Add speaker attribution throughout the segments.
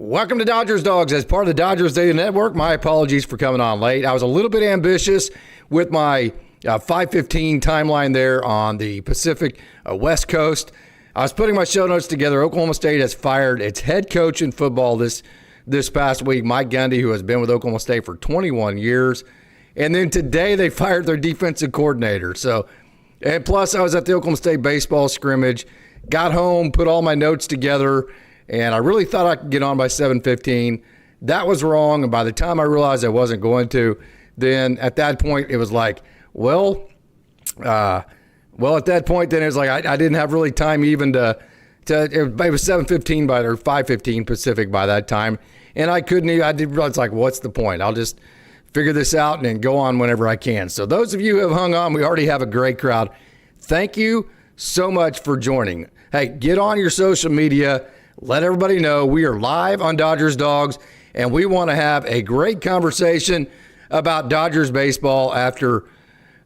Speaker 1: Welcome to Dodgers Dogs. As part of the Dodgers Daily Network, my apologies for coming on late. I was a little bit ambitious with my 5:15 timeline there on the Pacific West Coast. I was putting my show notes together. Oklahoma State has fired its head coach in football this past week, Mike Gundy, who has been with Oklahoma State for 21 years. And then today they fired their defensive coordinator. And plus I was at the Oklahoma State baseball scrimmage, got home, put all my notes together, and I really thought I could get on by 7:15. That was wrong, and by the time I realized I wasn't going to, then at that point it was like, at that point then it was like I didn't have really time even to it was 7:15 or 5:15 Pacific by that time, and I did realize, like, what's the point? I'll just figure this out and then go on whenever I can. So those of you who have hung on, we already have a great crowd. Thank you so much for joining. Hey, get on your social media. Let everybody know we are live on Dodgers Dogs, and we want to have a great conversation about Dodgers baseball after,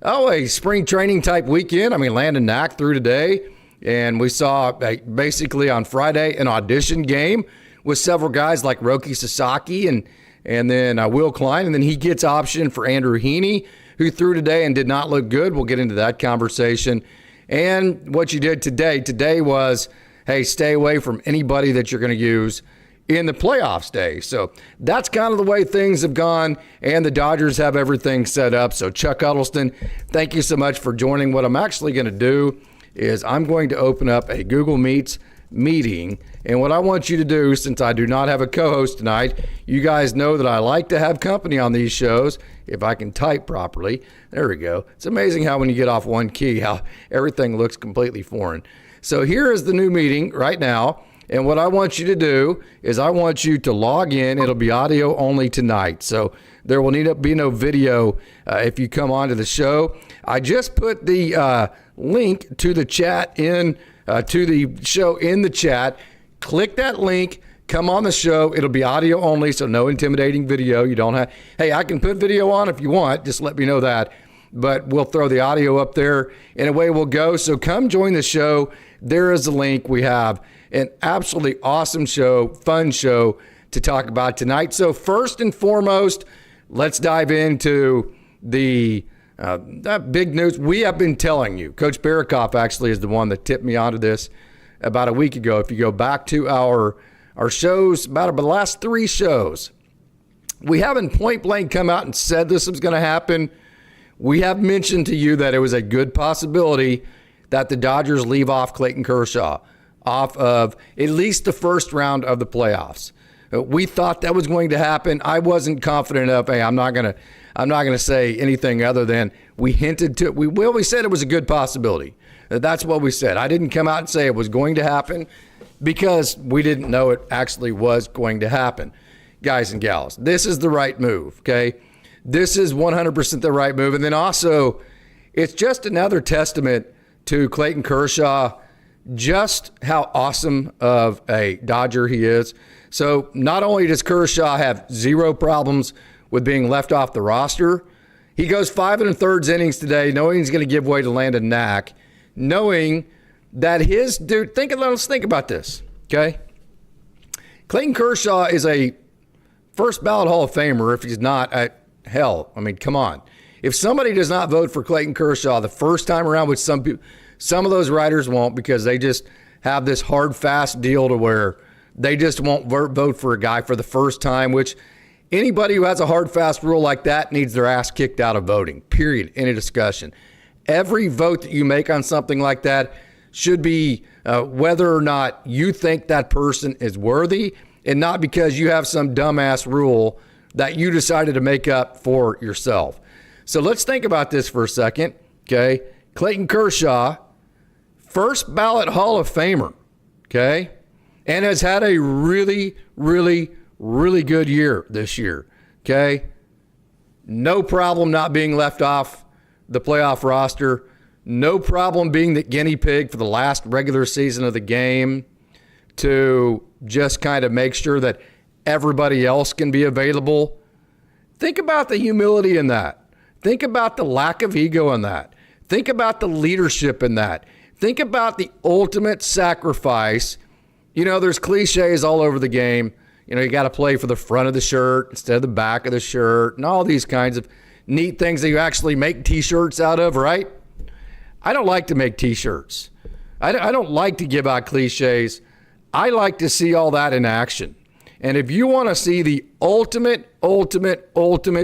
Speaker 1: a spring training type weekend. I mean, Landon Knack threw today, and we saw basically on Friday an audition game with several guys like Roki Sasaki and then Will Klein, and then he gets option for Andrew Heaney, who threw today and did not look good. We'll get into that conversation. And what you did today was, hey, stay away from anybody that you're going to use in the playoffs day. So that's kind of the way things have gone, and the Dodgers have everything set up. So Chuck Huddleston, thank you so much for joining. What I'm actually going to do is I'm going to open up a Google Meets meeting, and what I want you to do, since I do not have a co-host tonight, you guys know that I like to have company on these shows if I can type properly. There we go. It's amazing how when you get off one key, how everything looks completely foreign. So here is the new meeting right now, and what I want you to do is I want you to log in. It'll be audio only tonight, so there will need to be no video if you come onto the show. I just put the link to the chat to the show in the chat. Click that link, come on the show. It'll be audio only, so no intimidating video. You don't have, hey, I can put video on if you want, just let me know that. But we'll throw the audio up there, and away we'll go. So come join the show. There is a link. We have an absolutely awesome show, fun show to talk about tonight. So first and foremost, let's dive into that big news. We have been telling you, Coach Barakoff actually is the one that tipped me onto this about a week ago. If you go back to our shows, about the last three shows, we haven't point blank come out and said this was going to happen. We have mentioned to you that it was a good possibility that the Dodgers leave off Clayton Kershaw off of at least the first round of the playoffs. We thought that was going to happen. I wasn't confident enough. Hey, I'm not going to say anything other than we hinted to. We said it was a good possibility. That's what we said. I didn't come out and say it was going to happen because we didn't know it actually was going to happen. Guys and gals, this is the right move, okay? This is 100% the right move. And then also, it's just another testament to Clayton Kershaw, just how awesome of a Dodger he is. So not only does Kershaw have zero problems with being left off the roster, he goes 5 1/3 innings today, knowing he's going to give way to Landon Knack, knowing that his dude, let's think about this, okay? Clayton Kershaw is a first ballot Hall of Famer if he's not hell. I mean, come on. If somebody does not vote for Clayton Kershaw the first time around, which some of those writers won't because they just have this hard, fast deal to where they just won't vote for a guy for the first time, which anybody who has a hard, fast rule like that needs their ass kicked out of voting, period, in a discussion. Every vote that you make on something like that should be whether or not you think that person is worthy and not because you have some dumbass rule that you decided to make up for yourself. So let's think about this for a second, okay? Clayton Kershaw, first ballot Hall of Famer, okay? And has had a really, really, really good year this year, okay? No problem not being left off the playoff roster. No problem being the guinea pig for the last regular season of the game to just kind of make sure that everybody else can be available. Think about the humility in that. Think about the lack of ego in that. Think about the leadership in that. Think about the ultimate sacrifice. You know, there's cliches all over the game. You got to play for the front of the shirt instead of the back of the shirt and all these kinds of neat things that you actually make T-shirts out of, right? I don't like to make T-shirts. I don't like to give out cliches. I like to see all that in action. And if you want to see the ultimate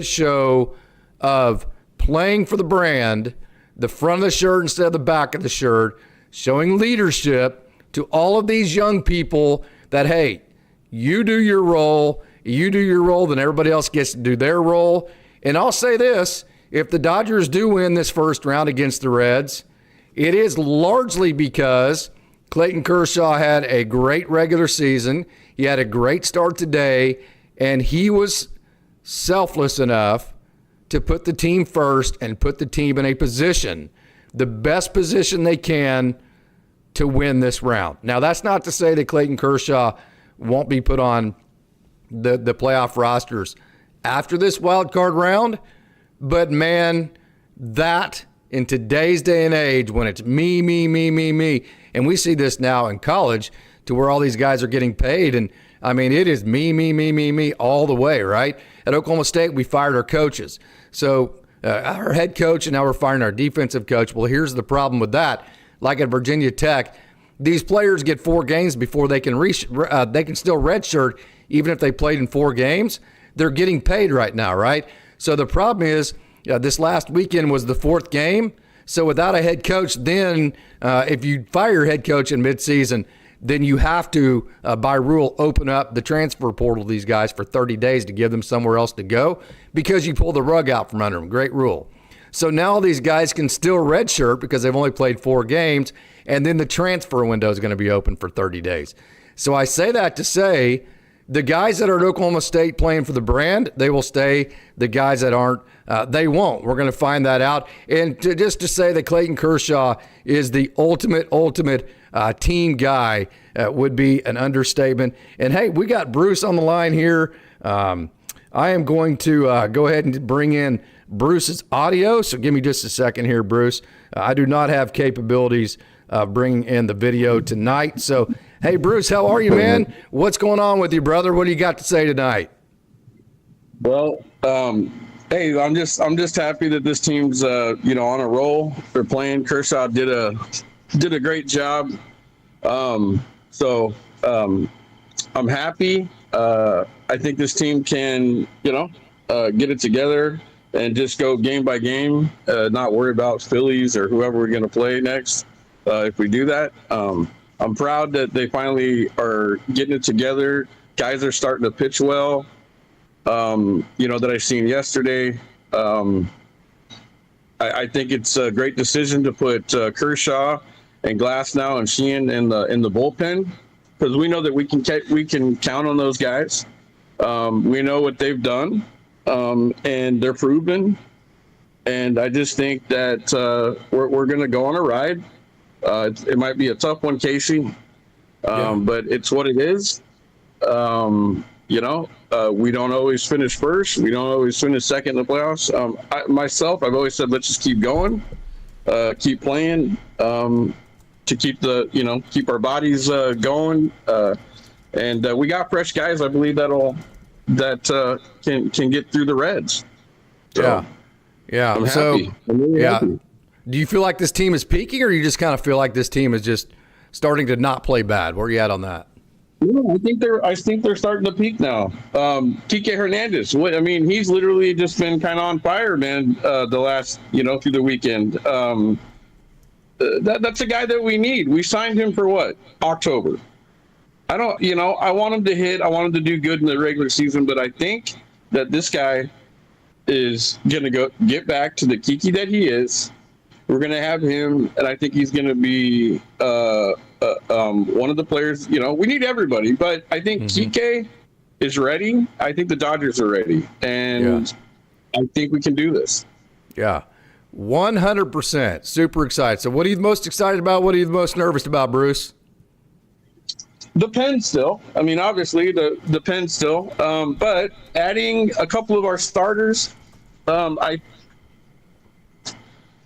Speaker 1: show of playing for the brand, the front of the shirt instead of the back of the shirt, showing leadership to all of these young people that, hey, you do your role, then everybody else gets to do their role. And I'll say this, if the Dodgers do win this first round against the Reds, it is largely because Clayton Kershaw had a great regular season. He had a great start today, and he was selfless enough to put the team first and put the team in a position, the best position they can, to win this round. Now, that's not to say that Clayton Kershaw won't be put on the playoff rosters after this wild card round, but man, that in today's day and age, when it's me, and we see this now in college to where all these guys are getting paid, and I mean, it is me all the way, right? At Oklahoma State, we fired our coaches. So our head coach, and now we're firing our defensive coach. Well, here's the problem with that. Like at Virginia Tech, these players get 4 games before they can still redshirt, even if they played in 4 games. They're getting paid right now, right? So the problem is this last weekend was the 4th game. So without a head coach, then if you fire your head coach in midseason, then you have to, by rule, open up the transfer portal to these guys for 30 days to give them somewhere else to go because you pull the rug out from under them. Great rule. So now these guys can still redshirt because they've only played 4 games, and then the transfer window is going to be open for 30 days. So I say that to say the guys that are at Oklahoma State playing for the brand, they will stay. The guys that aren't, they won't. We're going to find that out. And just to say that Clayton Kershaw is the ultimate team guy would be an understatement. And, hey, we got Bruce on the line here. I am going to go ahead and bring in Bruce's audio. So give me just a second here, Bruce. I do not have capabilities bringing in the video tonight. So, hey, Bruce, how are you, man? What's going on with you, brother? What do you got to say tonight?
Speaker 2: Well, hey, I'm just happy that this team's on a roll. They're playing. Kershaw did a great job. So I'm happy. I think this team can get it together and just go game by game, not worry about Phillies or whoever we're going to play next. If we do that, I'm proud that they finally are getting it together. Guys are starting to pitch well. That I seen yesterday. I think it's a great decision to put Kershaw and Glasnow and Sheehan in the bullpen because we know that we can count on those guys. We know what they've done, and they're proven. And I just think that we're going to go on a ride. It might be a tough one, Casey, but it's what it is. We don't always finish first. We don't always finish second in the playoffs. I've always said, let's just keep going, keep playing, to keep our bodies going. And we got fresh guys. I believe that can get through the Reds. So,
Speaker 1: yeah.
Speaker 2: I'm
Speaker 1: so
Speaker 2: happy. I'm really happy.
Speaker 1: Do you feel like this team is peaking, or you just kind of feel like this team is just starting to not play bad? Where are you at on that?
Speaker 2: Yeah, I think they're starting to peak now. Kike Hernandez, he's literally just been kind of on fire, man. The last, through the weekend. That's a guy that we need. We signed him for what? October. I want him to hit. I want him to do good in the regular season, but I think that this guy is gonna get back to the Kiki that he is. We're gonna have him, and I think he's gonna be one of the players. We need everybody, but I think Kike is ready. I think the Dodgers are ready, and I think we can do this.
Speaker 1: Yeah, 100%. Super excited. So, what are you most excited about? What are you most nervous about, Bruce?
Speaker 2: The pen still. Obviously the pen still. But adding a couple of our starters, I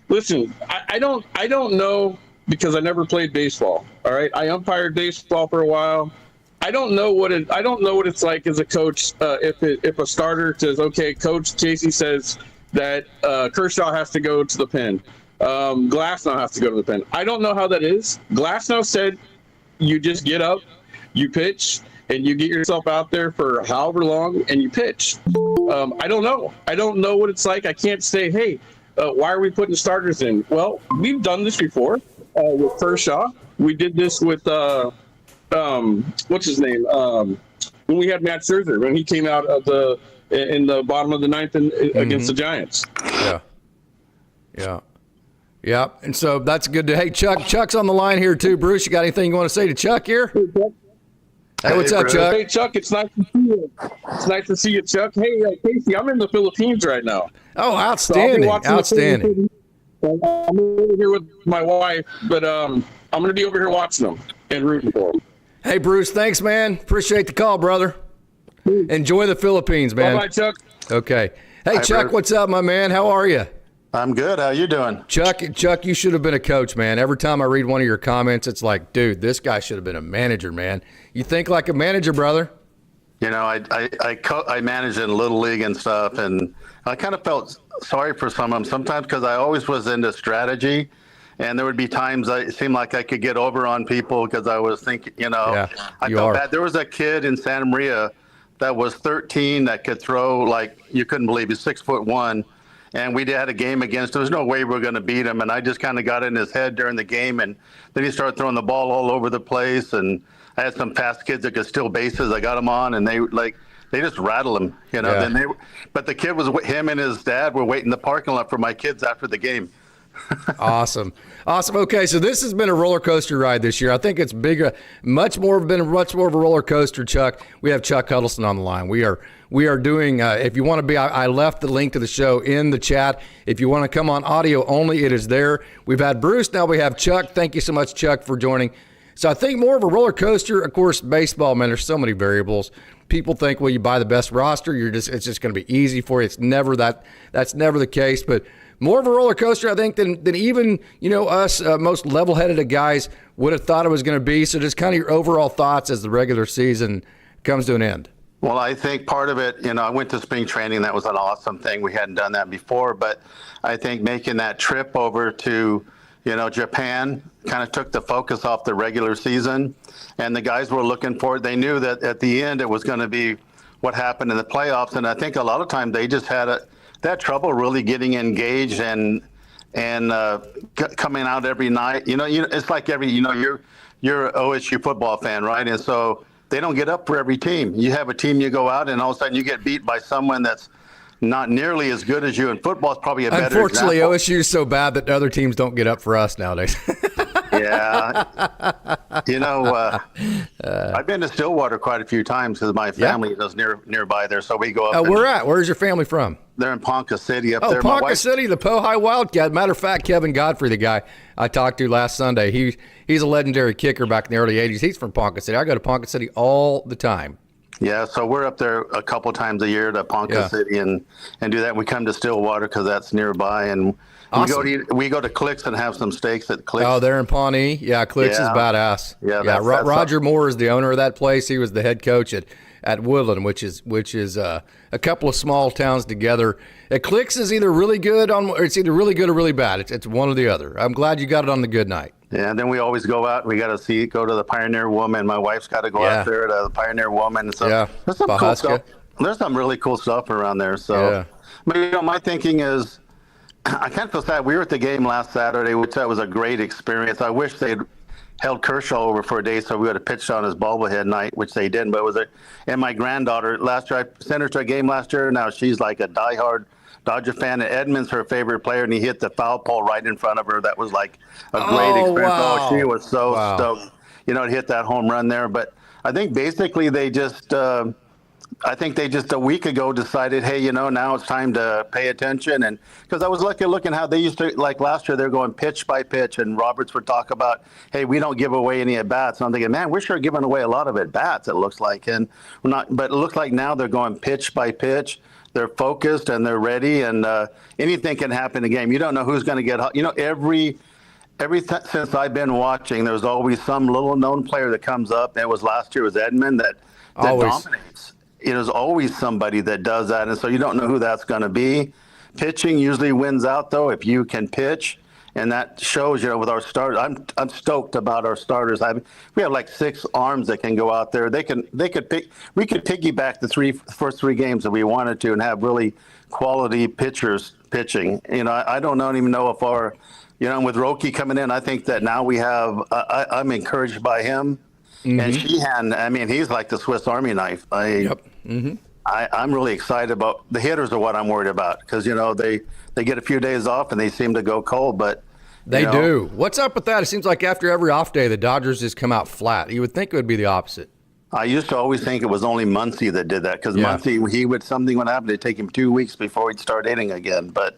Speaker 2: don't know because I never played baseball. All right, I umpired baseball for a while. I don't know what it's like as a coach if a starter says, okay, Coach Casey says that Kershaw has to go to the pen, Glasnow has to go to the pen. I don't know how that is. Glasnow said you just get up, you pitch, and you get yourself out there for however long and you pitch. I don't know. I don't know what it's like. I can't say, hey, why are we putting starters in? Well, we've done this before with Kershaw. We did this with what's his name? When we had Matt Scherzer, when he came out of in the bottom of the ninth against the Giants.
Speaker 1: Yeah. And so that's good. Hey, Chuck's on the line here too. Bruce, you got anything you want to say to Chuck here? Hey, what's up,
Speaker 3: Bruce.
Speaker 1: Chuck?
Speaker 2: Hey, Chuck, it's nice to see you. It's nice to see you, Chuck. Hey, Casey, I'm in the Philippines right now.
Speaker 1: Oh,
Speaker 2: So I'll be
Speaker 1: outstanding.
Speaker 2: watching
Speaker 1: Outstanding.
Speaker 2: I'm over here with my wife, but I'm going to be over here watching them and rooting for them.
Speaker 1: Hey, Bruce, thanks, man. Appreciate the call, brother. Enjoy the Philippines, man.
Speaker 2: Bye-bye, Chuck.
Speaker 1: Okay. Hey,
Speaker 3: Hi,
Speaker 1: Chuck,
Speaker 3: Bruce.
Speaker 1: what's up, my man? How are you?
Speaker 3: I'm good. How you doing?
Speaker 1: Chuck, you should have been a coach, man. Every time I read one of your comments, it's like, dude, this guy should have been a manager, man. You think like a manager, brother.
Speaker 3: You know, I managed in Little League and stuff, and I kind of felt sorry for some of them sometimes because I always was into strategy, and there would be times it seemed like I could get over on people because I was thinking, you know,
Speaker 1: Yeah,
Speaker 3: I
Speaker 1: you
Speaker 3: felt
Speaker 1: are.
Speaker 3: bad. There was a kid in Santa Maria that was 13 that could throw like you couldn't believe. He's 6'1", and we had a game against. There was no way we were going to beat him, and I just kind of got in his head during the game, and then he started throwing the ball all over the place, and I had some fast kids that could steal bases. I got them on, and they just rattled him, you know.
Speaker 1: Yeah.
Speaker 3: But the kid him and his dad were waiting in the parking lot for my kids after the game.
Speaker 1: Awesome. Okay, so this has been a roller coaster ride this year. I think it's bigger, much more of a roller coaster, Chuck. We have Chuck Huddleston on the line. We are doing, if you want to be, I left the link to the show in the chat. If you want to come on audio only, it is there. We've had Bruce, now we have Chuck. Thank you so much, Chuck, for joining. So I think more of a roller coaster, of course, baseball, man, there's so many variables. People think, well, you buy the best roster, it's just going to be easy for you. It's never that's never the case, but more of a roller coaster, I think, than even, you know, us most level-headed of guys would have thought it was going to be. So just kind of your overall thoughts as the regular season comes to an end.
Speaker 3: Well, I think part of it, you know, I went to spring training. That was an awesome thing. We hadn't done that before, but I think making that trip over to, you know, Japan kind of took the focus off the regular season, and the guys were looking for it. They knew that at the end it was going to be what happened in the playoffs, and I think a lot of times they just had trouble really getting engaged and coming out every night. You know, it's like you're an OSU football fan, right? And so they don't get up for every team. You have a team, you go out, and all of a sudden you get beat by someone that's not nearly as good as you. And football is probably a better
Speaker 1: Unfortunately,
Speaker 3: example.
Speaker 1: OSU is so bad that other teams don't get up for us nowadays.
Speaker 3: Yeah. You know, I've been to Stillwater quite a few times because my family is nearby there. So we go up.
Speaker 1: Where's your family from?
Speaker 3: They're in Ponca City up
Speaker 1: Oh,
Speaker 3: there.
Speaker 1: Ponca City, the Pohai Wildcat. Matter of fact, Kevin Godfrey, the guy I talked to last Sunday, he's a legendary kicker back in the early 80s. He's from Ponca City. I go to Ponca City all the time.
Speaker 3: Yeah, so we're up there a couple times a year to Ponca City and do that. We come to Stillwater because that's nearby, and
Speaker 1: Awesome.
Speaker 3: we go to Clicks and have some steaks at Clicks.
Speaker 1: Oh, they're in Pawnee. Yeah, Clicks is badass.
Speaker 3: Yeah, that's
Speaker 1: Roger Moore is the owner of that place. He was the head coach at Woodland, which is a couple of small towns together. Clicks is either really good it's either really good or really bad. It's one or the other. I'm glad you got it on the good night.
Speaker 3: Yeah, and then we always go out. We got to go to the Pioneer Woman. My wife's got to go out there to the Pioneer Woman. So there's some cool stuff. There's some really cool stuff around there. So, but you know, my thinking is, I kind of feel sad. We were at the game last Saturday, which that was a great experience. I wish they'd held Kershaw over for a day so we would have pitched on his bobblehead night, which they didn't. But it was and my granddaughter last year, I sent her to a game last year. Now she's like a diehard Dodger fan, and Edmonds her favorite player, and he hit the foul pole right in front of her. That was like a great experience.
Speaker 1: Wow.
Speaker 3: Oh, she was so stoked, you know, to hit that home run there. But I think basically they just, a week ago decided, hey, you know, now it's time to pay attention. And because I was looking how they used to, like last year, they're going pitch by pitch, and Roberts would talk about, hey, we don't give away any at bats. And I'm thinking, man, we're sure giving away a lot of at bats. It looks like, and we're not. But it looks like now they're going pitch by pitch. They're focused and they're ready, and anything can happen in a game. You don't know who's going to get hot. You know, every since I've been watching, there's always some little known player that comes up. And it was last year was Edmund that
Speaker 1: Always.
Speaker 3: dominates. There's always somebody that does that, and so you don't know who that's going to be. Pitching usually wins out though if you can pitch, and that shows, with our starters. I'm stoked about our starters. We have like 6 arms that can go out there. We could piggyback the first three games if we wanted to, and have really quality pitchers pitching. I don't even know if our, with Roki coming in, I think that now we have. I'm encouraged by him. Mm-hmm. And Sheehan, he's like the Swiss Army knife.
Speaker 1: Yep. Mm-hmm.
Speaker 3: I'm really excited about the hitters are what I'm worried about because, they get a few days off and they seem to go cold, but
Speaker 1: they do. What's up with that? It seems like after every off day, the Dodgers just come out flat. You would think it would be the opposite.
Speaker 3: I used to always think it was only Muncy that did that because Muncy, something would happen. It'd take him 2 weeks before he'd start hitting again. But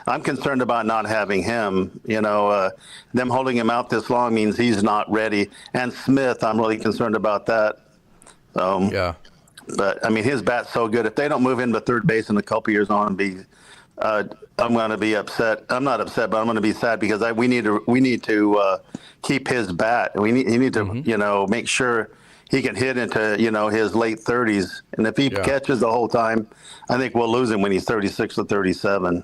Speaker 3: I'm concerned about not having him. Them holding him out this long means he's not ready. And Smith, I'm really concerned about that.
Speaker 1: Yeah.
Speaker 3: But his bat's so good. If they don't move him to third base in a couple years I'm going to be upset. I'm not upset, but I'm going to be sad because we need to keep his bat. He need to make sure he can hit into his late 30s. And if he catches the whole time, I think we'll lose him when he's 36 or 37.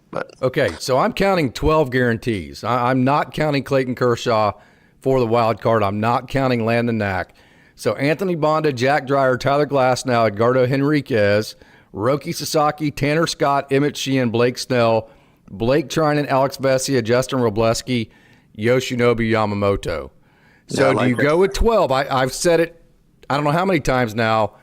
Speaker 3: But
Speaker 1: okay, so I'm counting 12 guarantees. I'm not counting Clayton Kershaw for the wild card. I'm not counting Landon Knack. So Anthony Bonda, Jack Dreyer, Tyler Glasnow, Edgardo Henriquez, Roki Sasaki, Tanner Scott, Emmett Sheehan, Blake Snell, Blake Trinan, Alex Vesia, Justin Robleski, Yoshinobu Yamamoto. So do you go with 12? I've said it, I don't know how many times now.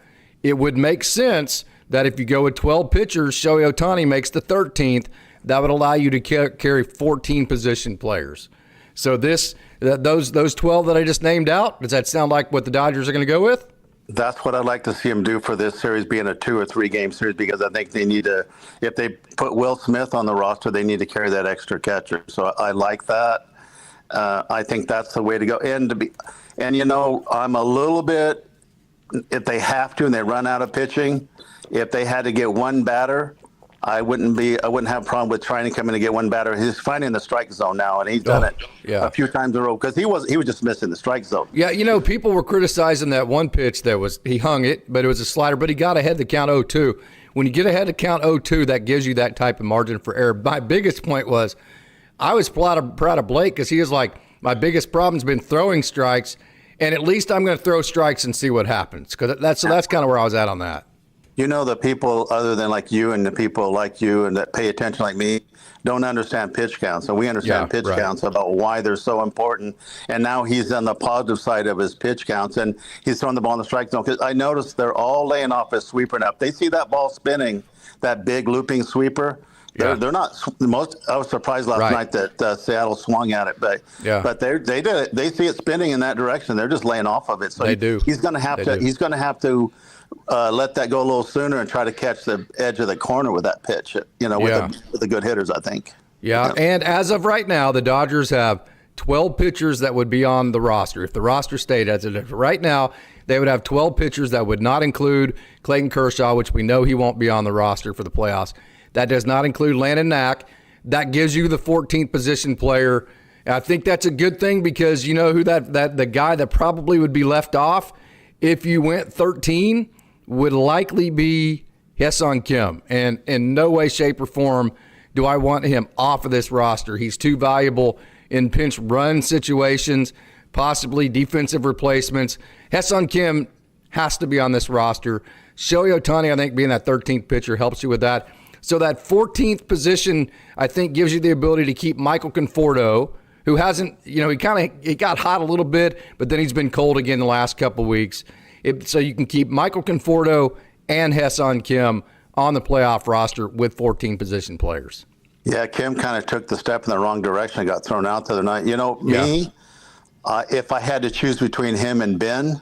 Speaker 1: It would make sense that if you go with 12 pitchers, Shohei Ohtani makes the 13th. That would allow you to carry 14 position players. So those 12 that I just named out, does that sound like what the Dodgers are going to go with?
Speaker 3: That's what I'd like to see them do for this series, being a 2 or 3 game series, because I think they need to, if they put Will Smith on the roster, they need to carry that extra catcher. So I like that. I think that's the way to go. And I'm a little bit, if they have to and they run out of pitching, if they had to get one batter, I wouldn't have a problem with trying to come in and get one batter. He's finding the strike zone now, and he's done it a few times in a row because he was just missing the strike zone.
Speaker 1: Yeah, people were criticizing that one pitch he hung it, but it was a slider, but he got ahead to count 0-2. When you get ahead to count 0-2, that gives you that type of margin for error. My biggest point was I was proud of Blake because he was like, my biggest problem's been throwing strikes, and at least I'm going to throw strikes and see what happens. Because that's kind of where I was at on that.
Speaker 3: The people other than like you and the people like you and that pay attention like me don't understand pitch counts. And we understand pitch counts about why they're so important. And now he's on the positive side of his pitch counts and he's throwing the ball in the strike zone. Because I noticed they're all laying off his sweeper now. If they see that ball spinning, that big looping sweeper, they're not most. I was surprised last night that Seattle swung at it, but they did it. They see it spinning in that direction. They're just laying off of it. So
Speaker 1: they do.
Speaker 3: He's going to have to. He's going to have to let that go a little sooner and try to catch the edge of the corner with that pitch. With the good hitters, I think.
Speaker 1: Yeah, and as of right now, the Dodgers have 12 pitchers that would be on the roster. If the roster stayed as it is right now, they would have 12 pitchers that would not include Clayton Kershaw, which we know he won't be on the roster for the playoffs. That does not include Landon Knack. That gives you the 14th position player. And I think that's a good thing because you know who the guy that probably would be left off if you went 13 would likely be Hyesung Kim. And in no way, shape, or form do I want him off of this roster. He's too valuable in pinch run situations, possibly defensive replacements. Hyesung Kim has to be on this roster. Shohei Ohtani, I think, being that 13th pitcher helps you with that. So that 14th position, I think, gives you the ability to keep Michael Conforto, who hasn't, he got hot a little bit, but then he's been cold again the last couple of weeks. So you can keep Michael Conforto and Hyesung Kim on the playoff roster with 14 position players.
Speaker 3: Yeah, Kim kind of took the step in the wrong direction and got thrown out the other night. If I had to choose between him and Ben,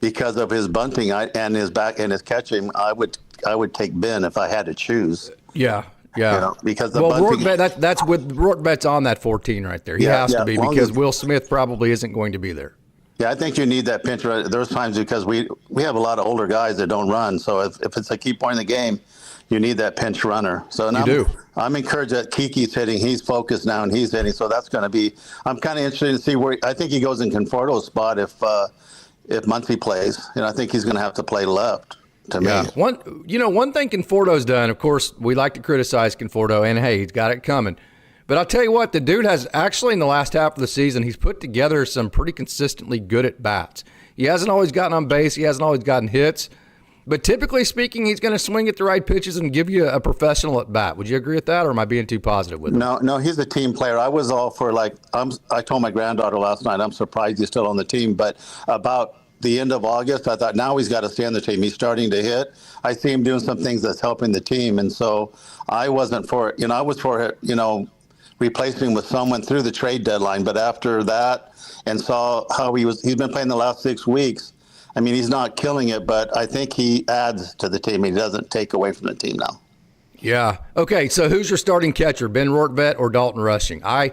Speaker 3: because of his bunting and his back and his catching, I would take Ben if I had to choose.
Speaker 1: Yeah.
Speaker 3: Because the bunting,
Speaker 1: that's with Rortbet's on that 14 right there. He has to be because Will Smith probably isn't going to be there.
Speaker 3: Yeah, I think you need that pinch. There's times because we have a lot of older guys that don't run. So if it's a key point in the game, you need that pinch runner. So now I'm encouraged that Kiki's hitting. He's focused now, and he's hitting. So that's going to be. I'm kind of interested to see where. I think he goes in Conforto's spot if Muncie plays. I think he's going to have to play left. To me,
Speaker 1: one thing Conforto's done. Of course, we like to criticize Conforto, and hey, he's got it coming. But I'll tell you what, the dude has actually in the last half of the season, he's put together some pretty consistently good at bats. He hasn't always gotten on base. He hasn't always gotten hits. But typically speaking, he's going to swing at the right pitches and give you a professional at bat. Would you agree with that, or am I being too positive with him?
Speaker 3: No, he's a team player. I was all for I told my granddaughter last night, I'm surprised he's still on the team. But about the end of August, I thought now he's got to stay on the team. He's starting to hit. I see him doing some things that's helping the team. And so I wasn't for it. I was for it, replacing him with someone through the trade deadline. But after that and saw how he's been playing the last 6 weeks, I mean, he's not killing it, but I think he adds to the team. He doesn't take away from the team now.
Speaker 1: Yeah. Okay, so who's your starting catcher, Ben Rortvedt or Dalton Rushing? I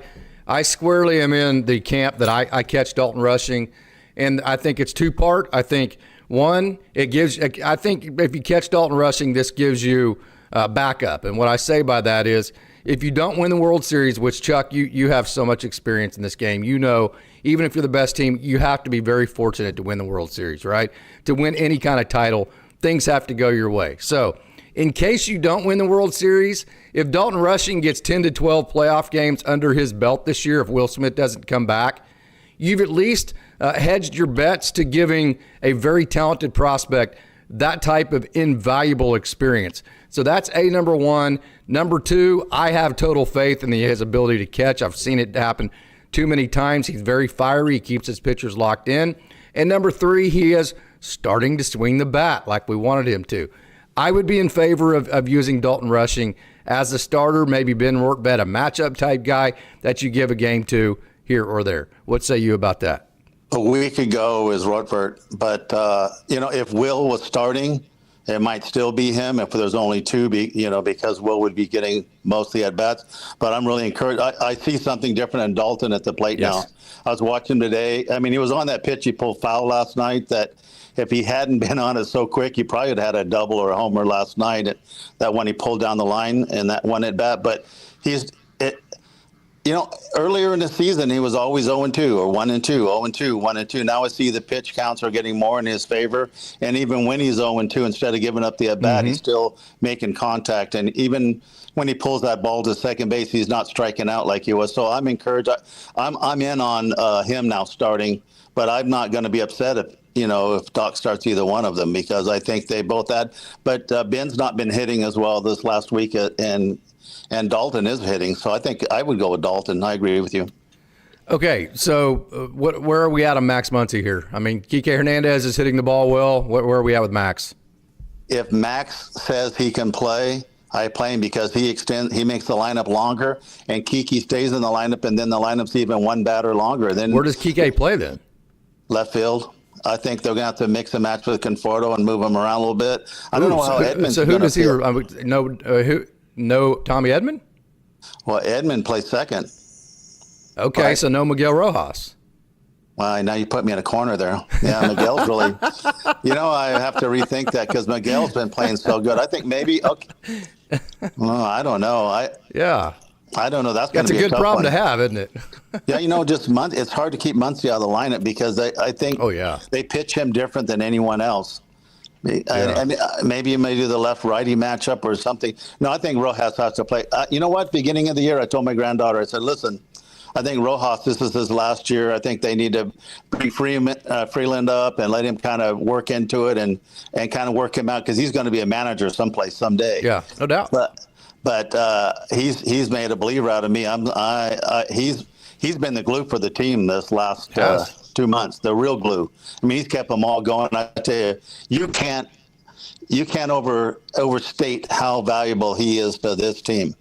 Speaker 1: squarely am in the camp that I catch Dalton Rushing, and I think it's two-part. I think, one, I think if you catch Dalton Rushing, this gives you backup. And what I say by that is if you don't win the World Series, which, Chuck, you have so much experience in this game, even if you're the best team, you have to be very fortunate to win the World Series, right? To win any kind of title, things have to go your way. So in case you don't win the World Series, if Dalton Rushing gets 10 to 12 playoff games under his belt this year, if Will Smith doesn't come back, you've at least hedged your bets to giving a very talented prospect that type of invaluable experience. So that's number one. Number two, I have total faith in his ability to catch. I've seen it happen too many times. He's very fiery. He keeps his pitchers locked in. And number three, he is starting to swing the bat like we wanted him to. I would be in favor of using Dalton Rushing as a starter, maybe Ben Rortvedt, a matchup type guy that you give a game to here or there. What say you about that?
Speaker 3: A week ago is Rortvedt, but if Will was starting, it might still be him if there's only two, because Will would be getting mostly at bats. But I'm really encouraged. I see something different in Dalton at the plate now. I was watching today. I mean, he was on that pitch he pulled foul last night that if he hadn't been on it so quick, he probably had a double or a homer last night. That one he pulled down the line and that one at bat. But earlier in the season, he was always 0-2 or 1-2, 0-2, 1-2. Now I see the pitch counts are getting more in his favor. And even when he's 0-2, instead of giving up the at-bat, he's still making contact. And even when he pulls that ball to second base, he's not striking out like he was. So I'm encouraged. I'm in on him now starting, but I'm not going to be upset if Doc starts either one of them because I think they both had. But Ben's not been hitting as well this last week, and Dalton is hitting, so I think I would go with Dalton. I agree with you.
Speaker 1: Okay, so where are we at on Max Muncy here? I mean, Kike Hernandez is hitting the ball well. Where are we at with Max?
Speaker 3: If Max says he can play, I play him because he makes the lineup longer, and Kike stays in the lineup, and then the lineup's even one batter longer. Then
Speaker 1: where does Kike play then?
Speaker 3: Left field. I think they're going to have to mix and match with Conforto and move him around a little bit. I don't know how Edmonds.
Speaker 1: So who does he? No Tommy Edman?
Speaker 3: Well, Edman plays second.
Speaker 1: Okay, right. So no Miguel Rojas.
Speaker 3: Well, now you put me in a corner there. Yeah, Miguel's really. I have to rethink that because Miguel's been playing so good. I think maybe. Okay. Well, I don't know. I don't know. That's
Speaker 1: a good problem to have, isn't it?
Speaker 3: Yeah, just it's hard to keep Muncy out of the lineup because I think they pitch him different than anyone else. And maybe you may do the left-righty matchup or something. No, I think Rojas has to play. You know what? Beginning of the year, I told my granddaughter, I said, listen, I think Rojas, this is his last year. I think they need to bring Freeland up and let him kind of work into it and kind of work him out because he's going to be a manager someplace someday.
Speaker 1: Yeah, no doubt.
Speaker 3: But he's made a believer out of me. He's been the glue for the team this last 2 months, the real glue. I mean, he's kept them all going. I tell you can't overstate how valuable he is to this team.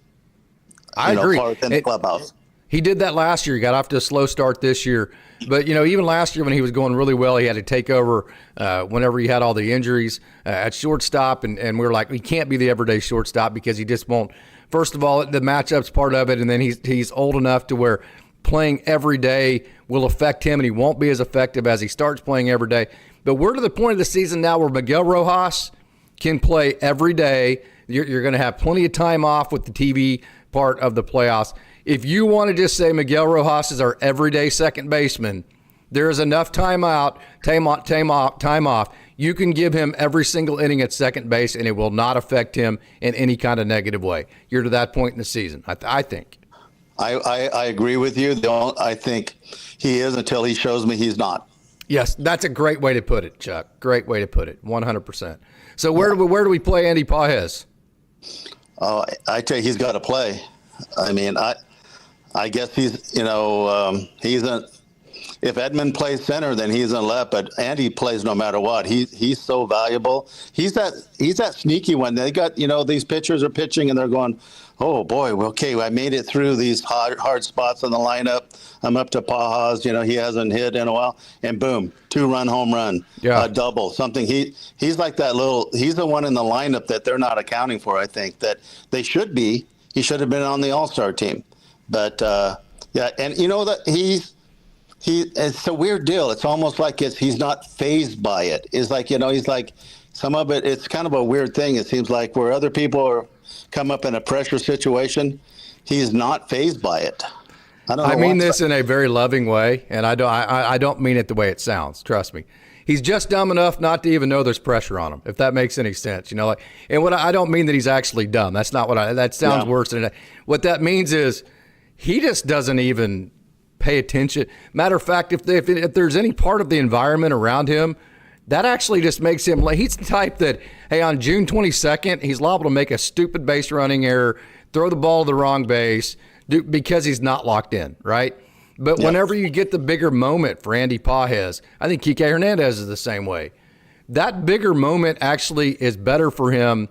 Speaker 1: I agree.
Speaker 3: Within the clubhouse.
Speaker 1: He did that last year. He got off to a slow start this year. But, even last year when he was going really well, he had to take over whenever he had all the injuries at shortstop. And we were like, he can't be the everyday shortstop because he just won't. First of all, the matchup's part of it. And then he's old enough to where playing every day will affect him and he won't be as effective as he starts playing every day. But we're to the point of the season now where Miguel Rojas can play every day, You're going to have plenty of time off with the TV part of the playoffs. If you want to just say Miguel Rojas is our everyday second baseman, there is enough time off. You can give him every single inning at second base, and it will not affect him in any kind of negative way. You're to that point in the season, I think.
Speaker 3: I agree with you. I think he is until he shows me he's not.
Speaker 1: Yes, that's a great way to put it, Chuck. Great way to put it, 100%. So where do we play Andy Pages?
Speaker 3: Oh, I tell you, he's got to play. I mean, I guess he's if Edmund plays center, then he's in left. But Andy plays no matter what. He's so valuable. He's that sneaky one. They got these pitchers are pitching and they're going, oh boy, okay, I made it through these hard spots in the lineup. I'm up to Pajas. He hasn't hit in a while, and boom, 2-run home run, a double, something. He's like that little. He's the one in the lineup that they're not accounting for. I think that they should be. He should have been on the All-Star team, but yeah, and that it's a weird deal. It's almost like he's not fazed by it. It's like, he's like, some of it, it's kind of a weird thing. It seems like where other people come up in a pressure situation, he's not fazed by it.
Speaker 1: I mean this in a very loving way, and I don't mean it the way it sounds. Trust me. He's just dumb enough not to even know there's pressure on him, if that makes any sense. And what I don't mean that he's actually dumb. That's not what that sounds worse than that. What that means is he just doesn't even pay attention. Matter of fact, if there's any part of the environment around him, that actually just makes him like, he's the type that, hey, on June 22nd, he's liable to make a stupid base running error, throw the ball to the wrong base because he's not locked in, right? But whenever you get the bigger moment for Andy Pages, I think Kike Hernandez is the same way. That bigger moment actually is better for him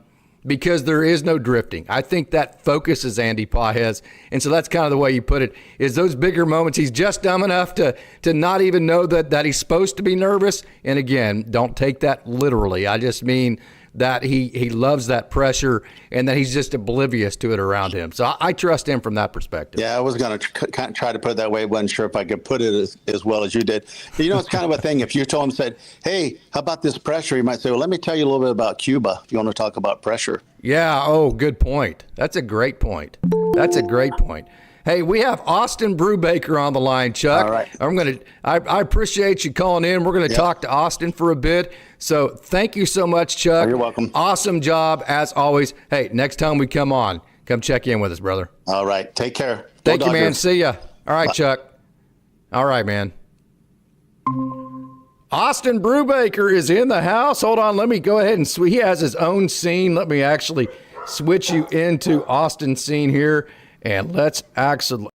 Speaker 1: because there is no drifting. I think that focuses Andy Pages. And so that's kind of the way you put it, is those bigger moments. He's just dumb enough to not even know that he's supposed to be nervous. And again, don't take that literally. I just mean that he loves that pressure and that he's just oblivious to it around him. So I trust him from that perspective.
Speaker 3: Yeah, I was going to try to put it that way. Wasn't sure if I could put it as well as you did. It's kind of a thing. If you told him, said, hey, how about this pressure? He might say, well, let me tell you a little bit about Cuba if you want to talk about pressure.
Speaker 1: Yeah. Oh, good point. That's a great point. Hey, we have Austin Brubaker on the line, Chuck.
Speaker 3: All right.
Speaker 1: I appreciate you calling in. We're going to talk to Austin for a bit. So thank you so much, Chuck.
Speaker 3: Oh, you're welcome.
Speaker 1: Awesome job as always. Hey, next time we come on, come check in with us, brother.
Speaker 3: All right. Take care.
Speaker 1: Thank you, man. See ya. All right, bye. Chuck. All right, man. Austin Brubaker is in the house. Hold on. Let me go ahead and he has his own scene. Let me actually switch you into Austin's scene here. And let's actually.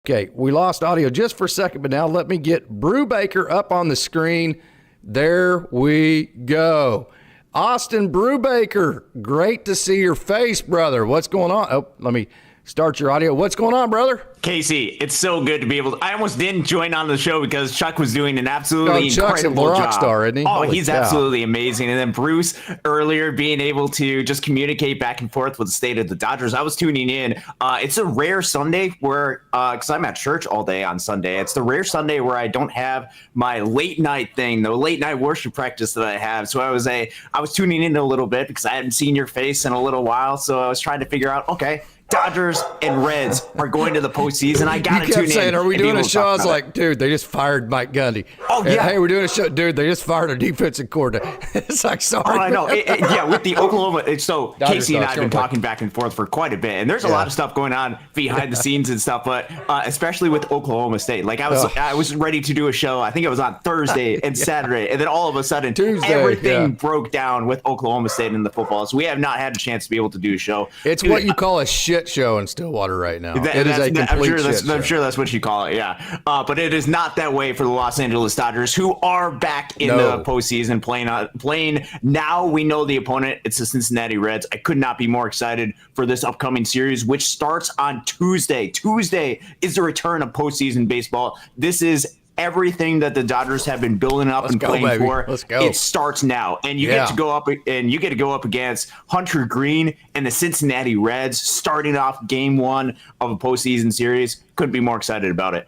Speaker 1: Okay, we lost audio just for a second, but now let me get Brubaker up on the screen. There we go. Austin Brubaker, great to see your face, brother. What's going on? Oh, let me start your audio. What's going on, brother?
Speaker 4: Casey, it's so good to be able to. I almost didn't join on the show because Chuck was doing an absolutely incredible job.
Speaker 1: Chuck's a rock star, isn't he?
Speaker 4: Oh, he's absolutely amazing. And then Bruce earlier being able to just communicate back and forth with the state of the Dodgers. I was tuning in. It's a rare Sunday where, because I'm at church all day on Sunday, it's the rare Sunday where I don't have my late night thing, the late night worship practice that I have. So I was tuning in a little bit because I hadn't seen your face in a little while. So I was trying to figure out, okay, Dodgers and Reds are going to the postseason. I got to tune in.
Speaker 1: You kept saying, are we doing a show? I was like, dude, they just fired Mike Gundy.
Speaker 4: Oh, yeah.
Speaker 1: Hey, we're doing a show. Dude, they just fired our defensive coordinator. It's like, sorry.
Speaker 4: Oh, I know. Yeah, with the Oklahoma. So Dodgers, Casey and I have been talking back and forth for quite a bit. And there's a lot of stuff going on behind the scenes and stuff, but especially with Oklahoma State. Like, I was ready to do a show. I think it was on Thursday and Saturday. And then all of a sudden, everything broke down with Oklahoma State in the football. So we have not had a chance to be able to do a show.
Speaker 1: It's what you call a shit show in Stillwater right now. It is a complete shit show.
Speaker 4: I'm sure that's what you call it, yeah. But it is not that way for the Los Angeles Dodgers, who are back in the postseason playing. Now we know the opponent. It's the Cincinnati Reds. I could not be more excited for this upcoming series, which starts on Tuesday. Tuesday is the return of postseason baseball. This is everything that the Dodgers have been building up and playing for.
Speaker 1: Let's go.
Speaker 4: It starts now, and you get to go up against Hunter Green and the Cincinnati Reds, starting off Game 1 of a postseason series. Couldn't be more excited about it.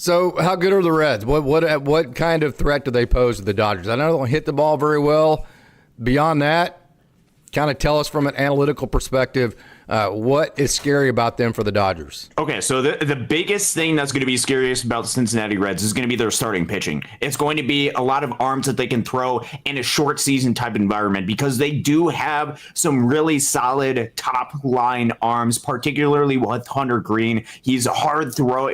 Speaker 1: So how good are the Reds? What kind of threat do they pose to the Dodgers? I know they don't hit the ball very well. Beyond that, kind of tell us from an analytical perspective, what is scary about them for the Dodgers?
Speaker 4: Okay, so the biggest thing that's going to be scariest about the Cincinnati Reds is going to be their starting pitching. It's going to be a lot of arms that they can throw in a short season type environment because they do have some really solid top line arms, particularly with Hunter Green. He's a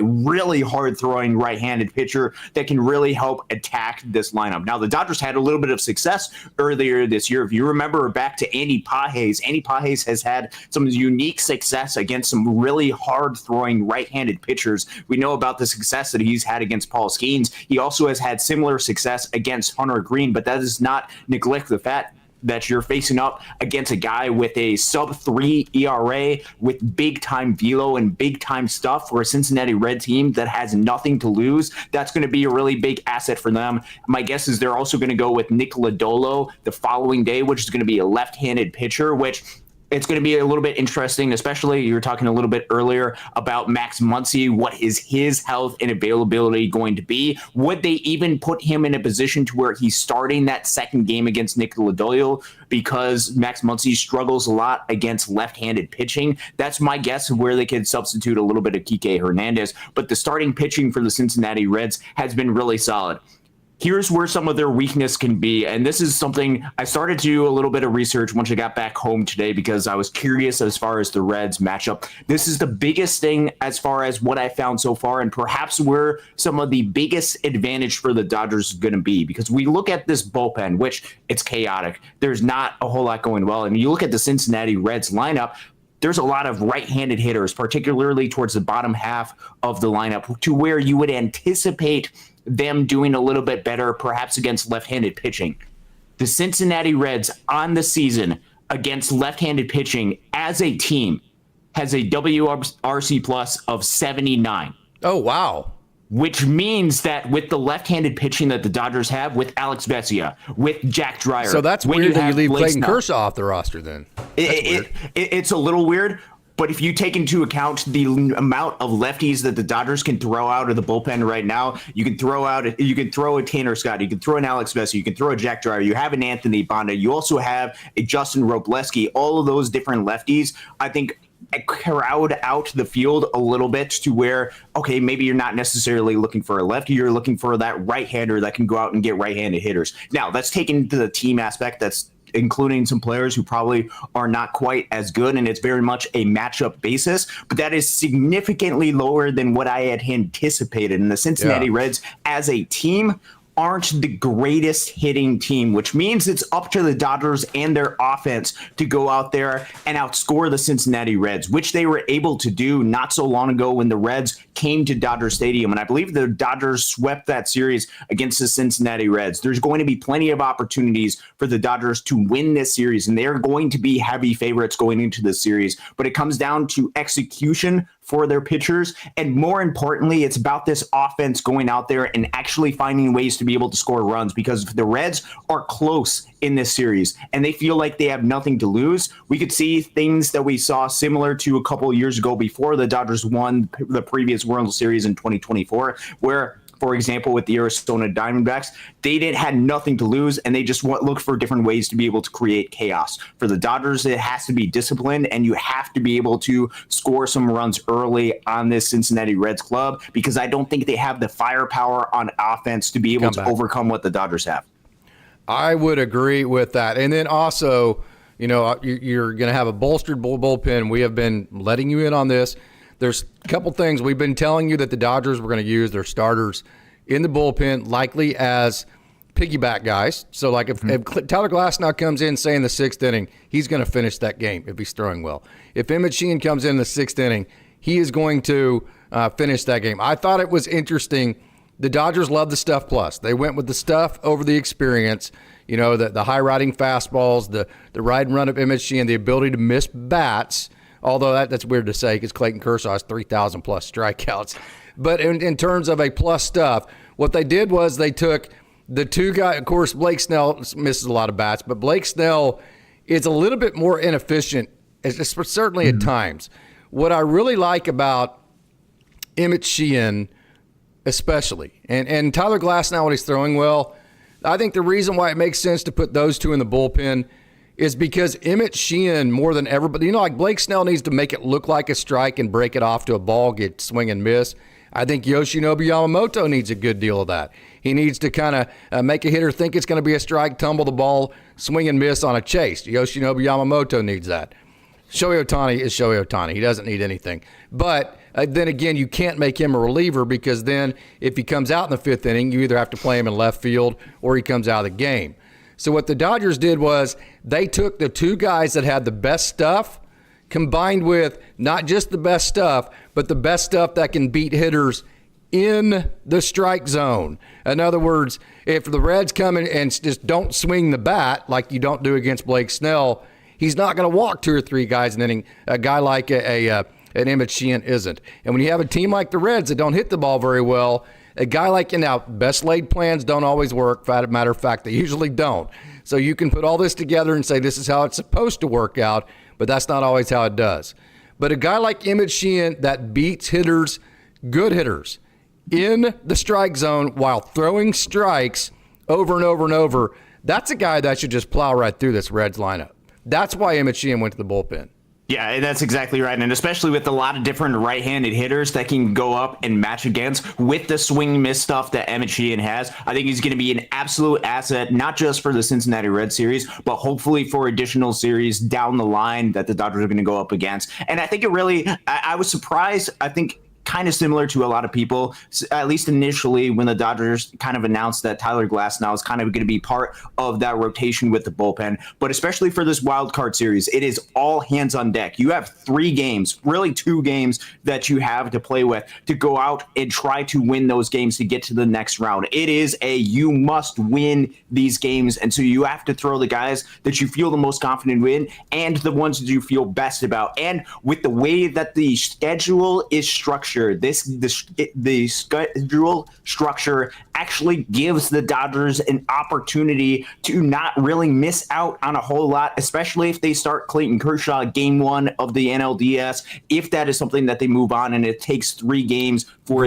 Speaker 4: really hard throwing right-handed pitcher that can really help attack this lineup. Now, the Dodgers had a little bit of success earlier this year. If you remember back to Andy Pages has had some unique success against some really hard-throwing right-handed pitchers. We know about the success that he's had against Paul Skeens. He also has had similar success against Hunter Green, but that does not neglect the fact that you're facing up against a guy with a sub-3 ERA with big-time velo and big-time stuff for a Cincinnati Red team that has nothing to lose. That's going to be a really big asset for them. My guess is they're also going to go with Nick Lodolo the following day, which is going to be a left-handed pitcher, which it's going to be a little bit interesting, especially you were talking a little bit earlier about Max Muncy. What is his health and availability going to be? Would they even put him in a position to where he's starting that second game against Nick Lodolo because Max Muncy struggles a lot against left-handed pitching? That's my guess of where they could substitute a little bit of Kike Hernandez. But the starting pitching for the Cincinnati Reds has been really solid. Here's where some of their weakness can be, and this is something I started to do a little bit of research once I got back home today because I was curious as far as the Reds matchup. This is the biggest thing as far as what I found so far, and perhaps where some of the biggest advantage for the Dodgers is going to be, because we look at this bullpen, which it's chaotic. There's not a whole lot going well, and you look at the Cincinnati Reds lineup, there's a lot of right-handed hitters, particularly towards the bottom half of the lineup, to where you would anticipate them doing a little bit better, perhaps against left-handed pitching. The Cincinnati Reds on the season against left-handed pitching as a team has a WRC plus of 79.
Speaker 1: Oh, wow.
Speaker 4: Which means that with the left-handed pitching that the Dodgers have, with Alex Vesia, with Jack Dreyer.
Speaker 1: So that's weird that you leave Clayton Kershaw off the roster then.
Speaker 4: It's a little weird. But if you take into account the amount of lefties that the Dodgers can throw out of the bullpen right now, you can throw a Tanner Scott, you can throw an Alex Vesia, you can throw a Jack Dreyer, you have an Anthony Bonda, you also have a Justin Robleski. All of those different lefties, I think, crowd out the field a little bit to where, okay, maybe you're not necessarily looking for a lefty, you're looking for that right-hander that can go out and get right-handed hitters. Now, that's taken to the team aspect. That's including some players who probably are not quite as good, and it's very much a matchup basis, but that is significantly lower than what I had anticipated. And the Cincinnati Reds as a team aren't the greatest hitting team, which means it's up to the Dodgers and their offense to go out there and outscore the Cincinnati Reds, which they were able to do not so long ago when the Reds came to Dodger Stadium. And I believe the Dodgers swept that series against the Cincinnati Reds. There's going to be plenty of opportunities for the Dodgers to win this series, and they're going to be heavy favorites going into this series. But it comes down to execution for their pitchers, and more importantly, it's about this offense going out there and actually finding ways to be able to score runs, because if the Reds are close in this series and they feel like they have nothing to lose, we could see things that we saw similar to a couple of years ago before the Dodgers won the previous World Series in 2024, where, for example, with the Arizona Diamondbacks, they had nothing to lose, and they just look for different ways to be able to create chaos. For the Dodgers, it has to be disciplined, and you have to be able to score some runs early on this Cincinnati Reds club, because I don't think they have the firepower on offense to be able to overcome what the Dodgers have.
Speaker 1: I would agree with that. And then also, you're going to have a bolstered bullpen. We have been letting you in on this. There's a couple things we've been telling you that the Dodgers were going to use their starters in the bullpen, likely as piggyback guys. So, like if Tyler Glasnow comes in, say in the sixth inning, he's going to finish that game if he's throwing well. If Sheehan comes in the sixth inning, he is going to finish that game. I thought it was interesting. The Dodgers love the stuff plus. They went with the stuff over the experience. The high riding fastballs, the ride and run of Sheehan, the ability to miss bats. Although that's weird to say because Clayton Kershaw has 3,000 plus strikeouts. But in terms of a plus stuff, what they did was they took the two guys. Of course, Blake Snell misses a lot of bats, but Blake Snell is a little bit more inefficient, certainly at times. What I really like about Sheehan, especially. And Tyler Glasnow, when he's throwing well, I think the reason why it makes sense to put those two in the bullpen is because Emmett Sheehan, more than everybody, like Blake Snell needs to make it look like a strike and break it off to a ball, get swing and miss. I think Yoshinobu Yamamoto needs a good deal of that. He needs to kind of make a hitter think it's going to be a strike, tumble the ball, swing and miss on a chase. Yoshinobu Yamamoto needs that. Shohei Ohtani is Shohei Ohtani. He doesn't need anything. But then again, you can't make him a reliever because then if he comes out in the 5th inning, you either have to play him in left field or he comes out of the game. So what the Dodgers did was they took the two guys that had the best stuff combined with not just the best stuff, but the best stuff that can beat hitters in the strike zone. In other words, if the Reds come in and just don't swing the bat like you don't do against Blake Snell, he's not going to walk 2 or 3 guys in an inning. A guy like an Emmett Sheehan isn't. And when you have a team like the Reds that don't hit the ball very well, a guy like, now, best laid plans don't always work. Matter of fact, they usually don't. So you can put all this together and say this is how it's supposed to work out, but that's not always how it does. But a guy like Emmett Sheehan that beats hitters, good hitters, in the strike zone while throwing strikes over and over and over, that's a guy that should just plow right through this Reds lineup. That's why Emmett Sheehan went to the bullpen.
Speaker 4: Yeah, that's exactly right. And especially with a lot of different right-handed hitters that can go up and match against with the swing miss stuff that Emmett Sheehan has, I think he's going to be an absolute asset, not just for the Cincinnati Reds series, but hopefully for additional series down the line that the Dodgers are going to go up against. And I think it really, I was surprised, I think, kind of similar to a lot of people, at least initially when the Dodgers kind of announced that Tyler Glasnow is kind of going to be part of that rotation with the bullpen. But especially for this wild card series, it is all hands on deck. You have 3 games, really 2 games that you have to play with to go out and try to win those games to get to the next round. It is you must win these games. And so you have to throw the guys that you feel the most confident in and the ones that you feel best about. And with the way that the schedule is structured, the schedule structure actually gives the Dodgers an opportunity to not really miss out on a whole lot, especially if they start Clayton Kershaw game 1 of the NLDS, if that is something that they move on and it takes 3 games for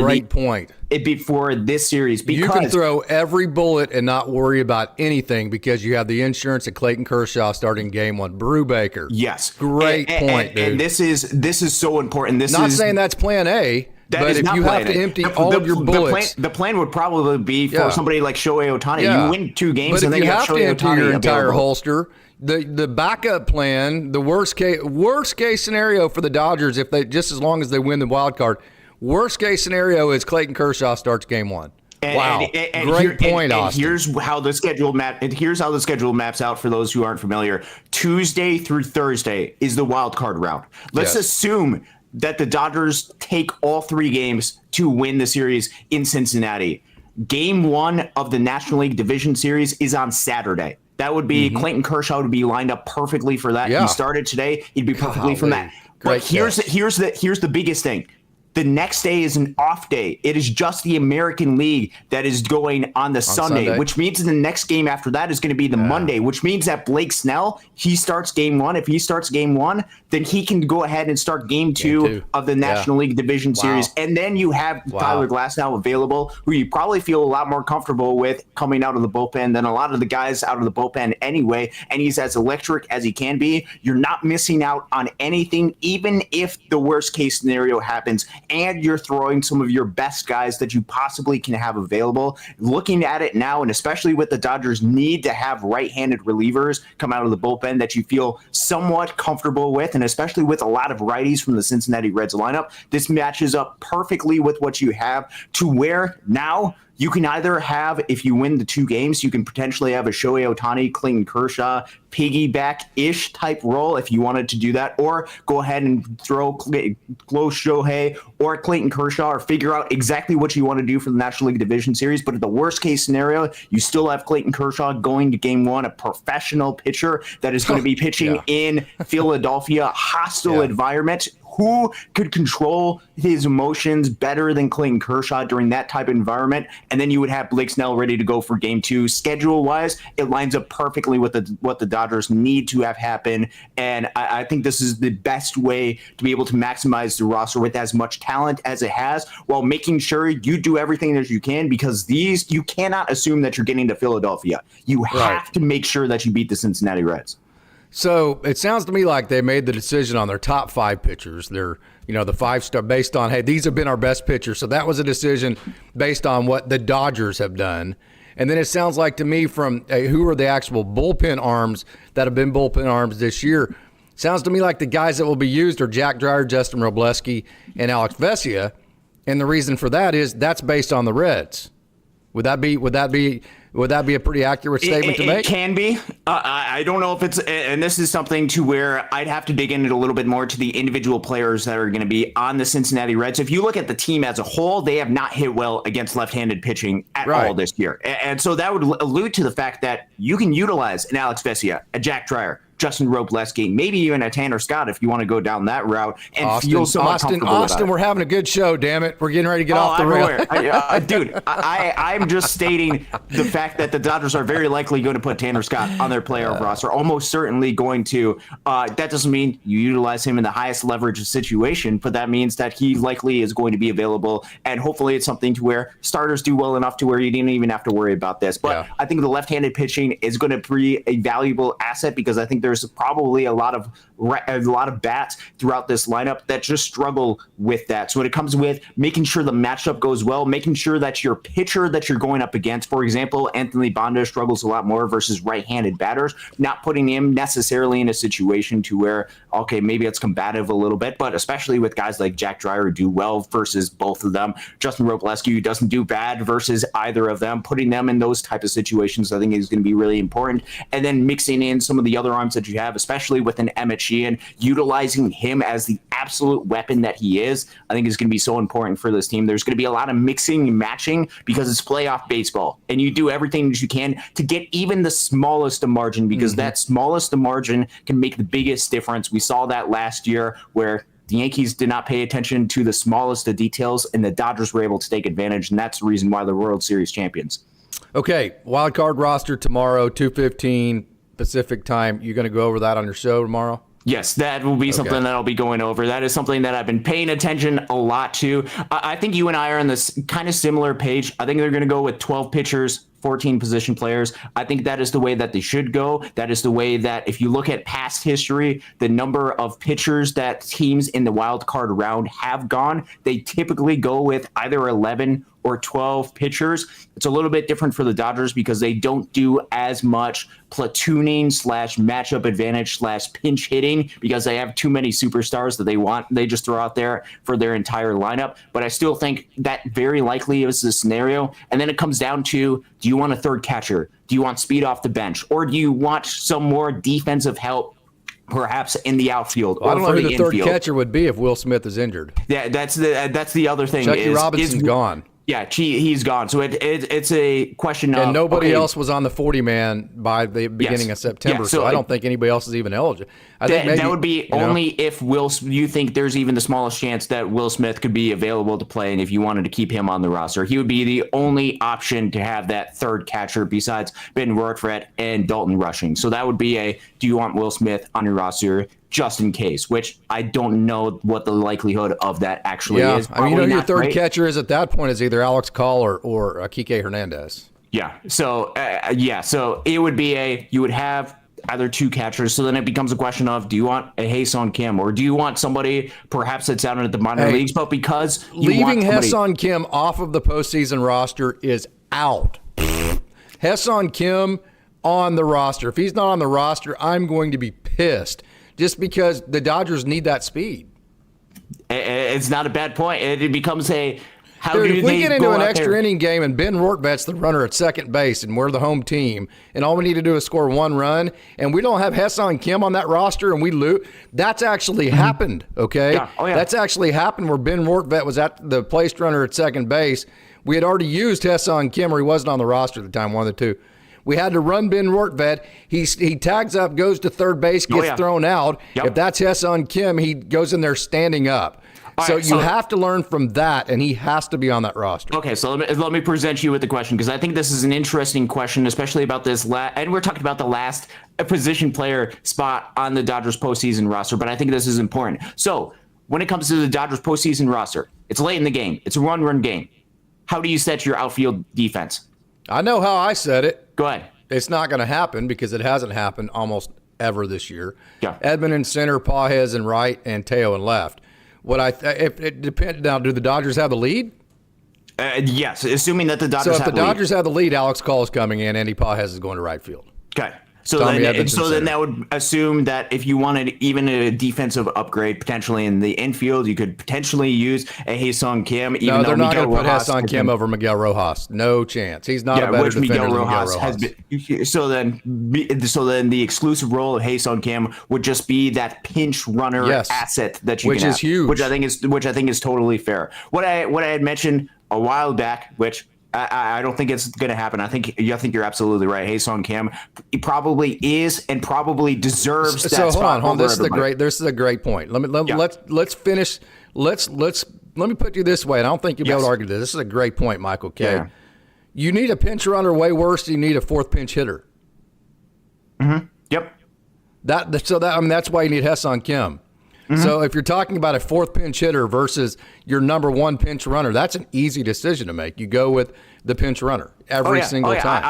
Speaker 4: before this series. Because
Speaker 1: you can throw every bullet and not worry about anything because you have the insurance of Clayton Kershaw starting game 1. Brubaker.
Speaker 4: Yes.
Speaker 1: Great point, dude.
Speaker 4: And this is so important.
Speaker 1: Not saying that's plan A. But if you have to empty all of your bullets,
Speaker 4: the plan would probably be for somebody like Shohei Ohtani.
Speaker 1: Yeah.
Speaker 4: You win 2 games,
Speaker 1: but
Speaker 4: and then
Speaker 1: you
Speaker 4: you
Speaker 1: have to empty
Speaker 4: Ohtani
Speaker 1: your entire
Speaker 4: available.
Speaker 1: holster. The backup plan, the worst case scenario for the Dodgers, if they just as long as they win the wild card, worst case scenario is Clayton Kershaw starts game 1. Wow, great point, Austin.
Speaker 4: Here's how the schedule maps out for those who aren't familiar. Tuesday through Thursday is the wild card round. Let's assume that the Dodgers take all 3 games to win the series in Cincinnati. Game 1 of the National League Division Series is on Saturday. That would be Clayton Kershaw would be lined up perfectly for that.
Speaker 1: Yeah.
Speaker 4: He started today. He'd be perfectly from that. But here's the biggest thing. The next day is an off day. It is just the American League that is going on the Sunday, which means the next game after that is going to be the Monday, which means that Blake Snell, he starts game 1. If he starts game 1, then he can go ahead and start game 2 of the National League Division Series. And then you have Tyler Glasnow available, who you probably feel a lot more comfortable with coming out of the bullpen than a lot of the guys out of the bullpen anyway. And he's as electric as he can be. You're not missing out on anything, even if the worst case scenario happens. And you're throwing some of your best guys that you possibly can have available. Looking at it now, and especially with the Dodgers need to have right-handed relievers come out of the bullpen that you feel somewhat comfortable with, and especially with a lot of righties from the Cincinnati Reds lineup, this matches up perfectly with what you have to where now you can either have, if you win the 2 games, you can potentially have a Shohei Ohtani, Clayton Kershaw, piggyback-ish type role if you wanted to do that, or go ahead and throw Shohei or Clayton Kershaw, or figure out exactly what you want to do for the National League Division Series. But in the worst-case scenario, you still have Clayton Kershaw going to game 1, a professional pitcher that is going to be pitching in Philadelphia, hostile environment. who could control his emotions better than Clayton Kershaw during that type of environment. And then you would have Blake Snell ready to go for game 2. Schedule-wise, it lines up perfectly with what the Dodgers need to have happen. And I think this is the best way to be able to maximize the roster with as much talent as it has, while making sure you do everything that you can, because you cannot assume that you're getting to Philadelphia. You have to make sure that you beat the Cincinnati Reds.
Speaker 1: So it sounds to me like they made the decision on their top 5 pitchers. They're, the 5-star based on, hey, these have been our best pitchers. So that was a decision based on what the Dodgers have done. And then it sounds like to me from who are the actual bullpen arms that have been bullpen arms this year. Sounds to me like the guys that will be used are Jack Dreyer, Justin Robleski, and Alex Vesia. And the reason for that is that's based on the Reds. Would that be a pretty accurate statement to make?
Speaker 4: It can be. I don't know if it's, and this is something to where I'd have to dig in it a little bit more to the individual players that are going to be on the Cincinnati Reds. If you look at the team as a whole, they have not hit well against left-handed pitching at all this year. And so that would allude to the fact that you can utilize an Alex Vesia, a Jack Dreyer, Justin Robleski, maybe even a Tanner Scott if you want to go down that route and feel somewhat comfortable about it.
Speaker 1: We're having a good show, damn it. We're getting ready to get off the rail.
Speaker 4: Dude, I'm just stating the fact that the Dodgers are very likely going to put Tanner Scott on their playoff roster, almost certainly going to. That doesn't mean you utilize him in the highest leverage situation, but that means that he likely is going to be available, and hopefully it's something to where starters do well enough to where you didn't even have to worry about this. But I think the left-handed pitching is going to be a valuable asset, because I think there's probably a lot of bats throughout this lineup that just struggle with that. So when it comes with making sure the matchup goes well, making sure that your pitcher that you're going up against, for example, Anthony Banda struggles a lot more versus right-handed batters, not putting him necessarily in a situation to where, okay, maybe it's combative a little bit, but especially with guys like Jack Dreyer who do well versus both of them, Justin Robleski who doesn't do bad versus either of them, putting them in those type of situations I think is going to be really important. And then mixing in some of the other arms that you have, especially with an Emmett Sheehan, utilizing him as the absolute weapon that he is, I think is going to be so important for this team. There's going to be a lot of mixing and matching because it's playoff baseball, and you do everything that you can to get even the smallest of margin, because that smallest of margin can make the biggest difference. We saw that last year where the Yankees did not pay attention to the smallest of details, and the Dodgers were able to take advantage, and that's the reason why they're World Series champions.
Speaker 1: Okay, wild card roster tomorrow, 2:15 Pacific time. You're going to go over that on your show tomorrow?
Speaker 4: Yes, that will be something that I'll be going over. That is something that I've been paying attention a lot to. I think you and I are on this kind of similar page. I think they're going to go with 12 pitchers, 14 position players. I think that is the way that they should go. That is the way that, if you look at past history, the number of pitchers that teams in the wild card round have gone, they typically go with either 11 or 12 pitchers. It's a little bit different for the Dodgers because they don't do as much platooning / matchup advantage / pinch hitting, because they have too many superstars that they just throw out there for their entire lineup. But I still think that very likely is the scenario. And then it comes down to, do you want a third catcher? Do you want speed off the bench? Or do you want some more defensive help, perhaps in the outfield?
Speaker 1: Well, I don't know who the third catcher would be if Will Smith is injured.
Speaker 4: Yeah, that's the other thing.
Speaker 1: Chucky Robinson's gone.
Speaker 4: Yeah, he's gone. So it's a question of...
Speaker 1: And nobody else was on the 40-man by the beginning of September, so I don't think anybody else is even eligible. I think maybe,
Speaker 4: that would be only if you think there's even the smallest chance that Will Smith could be available to play, and if you wanted to keep him on the roster. He would be the only option to have that third catcher besides Ben Rortvedt and Dalton Rushing. So that would be do you want Will Smith on your roster just in case, which I don't know what the likelihood of that actually is.
Speaker 1: I mean, your third catcher is at that point is either Alex Call or Kike Hernandez.
Speaker 4: Yeah. So, so it would be you would have either two catchers. So then it becomes a question of, do you want a Ha-Seong Kim, or do you want somebody perhaps that's down at the minor leagues, but because
Speaker 1: leaving Ha-Seong Kim off of the postseason roster is out. Ha-Seong Kim on the roster. If he's not on the roster, I'm going to be pissed. Just because the Dodgers need that speed.
Speaker 4: It's not a bad point. It becomes if
Speaker 1: we get into an extra inning game and Ben Rortvedt's the runner at second base and we're the home team and all we need to do is score one run and we don't have Ha-Seong Kim on that roster and we lose, that's actually happened, okay?
Speaker 4: Yeah. Oh, yeah.
Speaker 1: That's actually happened where Ben Rortvedt was at the placed runner at second base. We had already used Ha-Seong Kim, or he wasn't on the roster at the time, one of the two. We had to run Ben Rortvedt. He tags up, goes to third base, gets thrown out.
Speaker 4: Yep.
Speaker 1: If that's Ha-Seong Kim, he goes in there standing up. So you have to learn from that, and he has to be on that roster.
Speaker 4: Okay, so let me present you with the question, because I think this is an interesting question, especially about this. And we're talking about the last position player spot on the Dodgers postseason roster, but I think this is important. So when it comes to the Dodgers postseason roster, it's late in the game. It's a run game. How do you set your outfield defense?
Speaker 1: I know how I said it.
Speaker 4: Go ahead.
Speaker 1: It's not going to happen because it hasn't happened almost ever this year.
Speaker 4: Yeah.
Speaker 1: Edman in center, Pages in right, and Teo in left. If it depends now, do the Dodgers have the lead?
Speaker 4: Yes, assuming that the Dodgers
Speaker 1: have the lead. So if the Dodgers have the lead, Alex Call is coming in, Andy Pages is going to right field.
Speaker 4: Okay. So then that would assume that if you wanted even a defensive upgrade potentially in the infield, you could potentially use a Ha-Seong Kim.
Speaker 1: No, they're not going to put Ha-Seong Kim over Miguel Rojas. No chance. He's not a better defender than Miguel Rojas.
Speaker 4: Has been, so then the exclusive role of Ha-Seong Kim would just be that pinch runner asset that you can have,
Speaker 1: which is huge.
Speaker 4: Which I think is totally fair. What I had mentioned a while back, which I don't think it's going to happen. I think you're absolutely right. Ha-Seong Kim, he probably is and probably deserves that spot.
Speaker 1: So hold on. This is a great point. Let's finish. Let me put you this way, and I don't think you'll be able to argue this. This is a great point, Michael K. Yeah. You need a pinch runner way worse than you need a fourth pinch hitter.
Speaker 4: Mm-hmm. Yep.
Speaker 1: That's why you need Ha-Seong Kim. Mm-hmm. So if you're talking about a fourth pinch hitter versus your number one pinch runner, that's an easy decision to make. You go with the pinch runner every single time.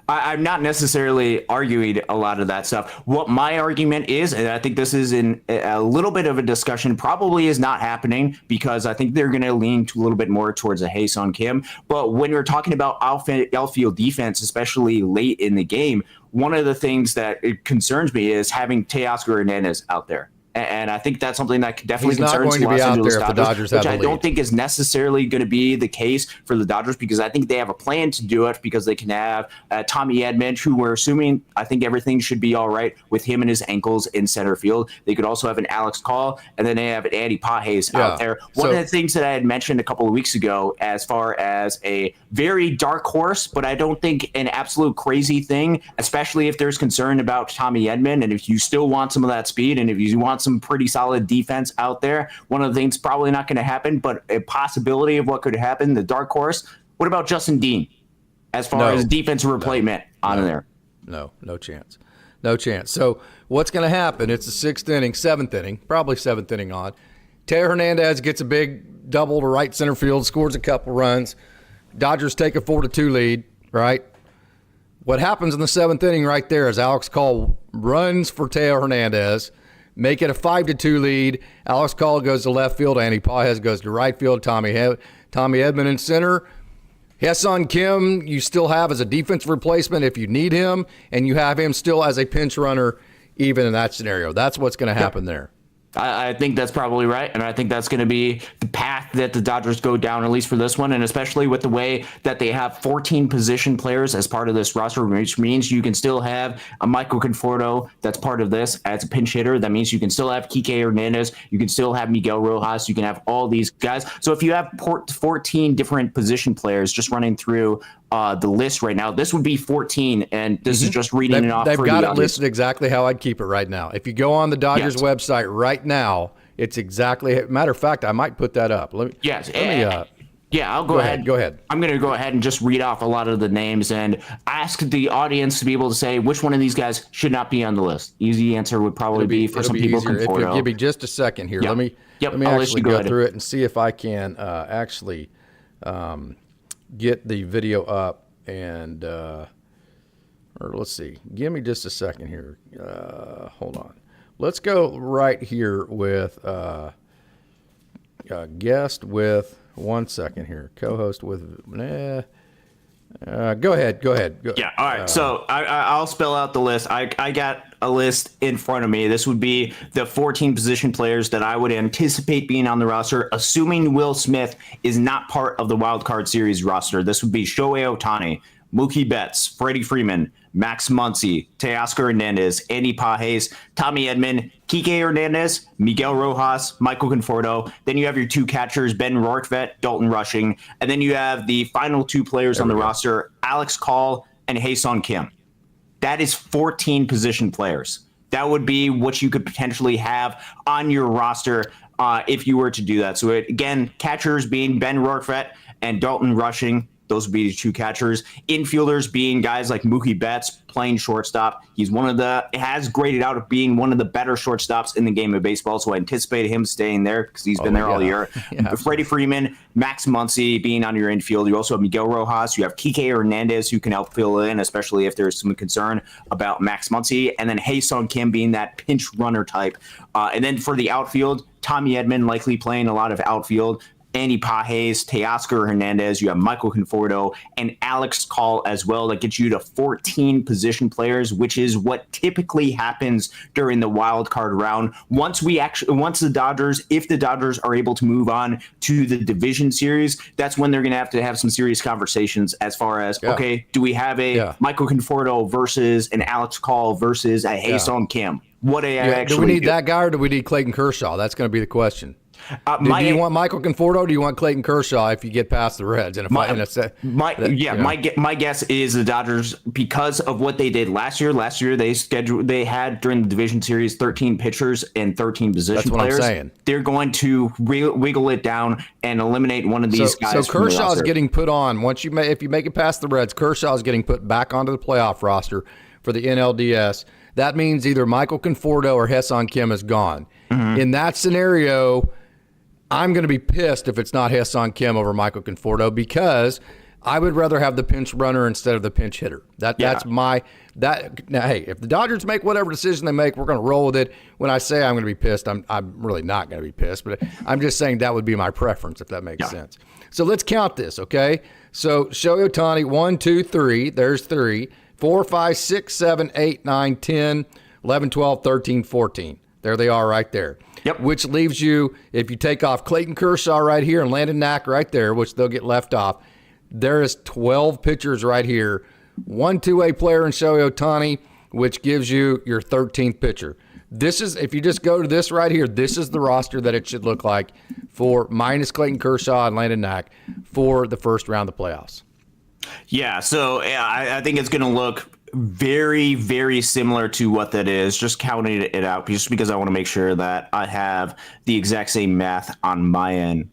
Speaker 4: I'm not necessarily arguing a lot of that stuff. What my argument is, and I think this is in a little bit of a discussion, probably is not happening because I think they're going to lean a little bit more towards a Ha-Seong Kim. But when you're talking about outfield defense, especially late in the game, one of the things that it concerns me is having Teoscar Hernandez out there. And I think that's something that definitely concerns the Los Angeles Dodgers, which I don't think is necessarily going to be the case for the Dodgers because I think they have a plan to do it because they can have Tommy Edman, who we're assuming I think everything should be all right with him and his ankles in center field. They could also have an Alex Call, and then they have an Andy Pages out there. One of the things that I had mentioned a couple of weeks ago as far as a very dark horse, but I don't think an absolute crazy thing, especially if there's concern about Tommy Edman, and if you still want some of that speed, and if you want some pretty solid defense out there. One of the things probably not going to happen, but a possibility of what could happen, the dark horse. What about Justin Dean as far as defensive replacement on there?
Speaker 1: No chance. No chance. So what's going to happen? It's the seventh inning, probably seventh inning on. Teo Hernandez gets a big double to right center field, scores a couple runs. Dodgers take a 4-2 lead, right? What happens in the seventh inning right there is Alex Call runs for Teo Hernandez, make it a 5-2 lead. Alex Call goes to left field. Andy Pages goes to right field. Tommy Edman in center. Ha-Seong Kim you still have as a defensive replacement if you need him, and you have him still as a pinch runner even in that scenario. That's what's going to happen there.
Speaker 4: I think that's probably right, and I think that's going to be the path that the Dodgers go down, at least for this one, and especially with the way that they have 14 position players as part of this roster, which means you can still have a Michael Conforto that's part of this as a pinch hitter. That means you can still have Kike Hernandez. You can still have Miguel Rojas. You can have all these guys. So if you have 14 different position players just running through the list right now, this would be 14, and this is just reading it off.
Speaker 1: They've got it listed exactly how I'd keep it right now. If you go on the Dodgers website right now, it's exactly. Matter of fact, I might put that up.
Speaker 4: I'll go ahead.
Speaker 1: Go ahead.
Speaker 4: I'm going to go ahead and just read off a lot of the names and ask the audience to be able to say which one of these guys should not be on the list. Easy answer would probably be for some people.
Speaker 1: If you give me just a second here, let me actually go through it and see if I can actually get the video up and or let's see. Give me just a second here. Hold on. Let's go right here with guest with 1 second here. Co-host with go ahead.
Speaker 4: Yeah. All right. So I'll spell out the list. I got a list in front of me. This would be the 14 position players that I would anticipate being on the roster, assuming Will Smith is not part of the Wild Card Series roster. This would be Shohei Ohtani, Mookie Betts, Freddie Freeman, Max Muncy, Teoscar Hernandez, Andy Pages, Tommy Edman, Kike Hernandez, Miguel Rojas, Michael Conforto. Then you have your two catchers, Ben Rortvedt, Dalton Rushing. And then you have the final two players on the roster, Alex Call and Hae-Sung Kim. That is 14 position players. That would be what you could potentially have on your roster if you were to do that. So again, catchers being Ben Rortvedt and Dalton Rushing. Those would be the two catchers. Infielders being guys like Mookie Betts playing shortstop. He's has graded out of being one of the better shortstops in the game of baseball. So I anticipate him staying there because he's been there all year. Yeah, Freddie Freeman, Max Muncy being on your infield. You also have Miguel Rojas. You have Kike Hernandez who can help fill in, especially if there's some concern about Max Muncy. And then Hae-Sung Kim being that pinch runner type. And then for the outfield, Tommy Edman likely playing a lot of outfield. Andy Pages, Teoscar Hernandez, you have Michael Conforto, and Alex Call as well. That gets you to 14 position players, which is what typically happens during the wild card round. If the Dodgers are able to move on to the division series, that's when they're going to have some serious conversations as far as, okay, do we have a Michael Conforto versus an Alex Call versus a Hae-Sung Kim? Do
Speaker 1: we need that guy or do we need Clayton Kershaw? That's going to be the question. Do you want Michael Conforto or do you want Clayton Kershaw if you get past the Reds? And my
Speaker 4: guess is the Dodgers, because of what they did last year. Last year they had during the division series 13 pitchers and 13 position players. I'm saying. They're going to wiggle it down and eliminate one of these guys.
Speaker 1: So Kershaw is getting put on if you make it past the Reds. Kershaw is getting put back onto the playoff roster for the NLDS. That means either Michael Conforto or Hae-Sung Kim is gone. Mm-hmm. In that scenario, I'm going to be pissed if it's not Hae-Sung Kim over Michael Conforto because I would rather have the pinch runner instead of the pinch hitter. Now, hey, if the Dodgers make whatever decision they make, we're going to roll with it. When I say I'm going to be pissed, I'm really not going to be pissed, but I'm just saying that would be my preference if that makes sense. So let's count this, okay? So Shohei Ohtani, 1, 2, 3. There's 3. 4, 5, 6, 7, 8, 9, 10, 11, 12, 13, 14. There they are right there. Yep. Which leaves you, if you take off Clayton Kershaw right here and Landon Knack right there, which they'll get left off, there is 12 pitchers right here. 1 2-way player in Shohei Ohtani, which gives you your 13th pitcher. This is, if you just go to this right here, this is the roster that it should look like for minus Clayton Kershaw and Landon Knack for the first round of the playoffs.
Speaker 4: Yeah, so I think it's going to look very, very similar to what that is, just counting it out, just because I want to make sure that I have the exact same math on my end.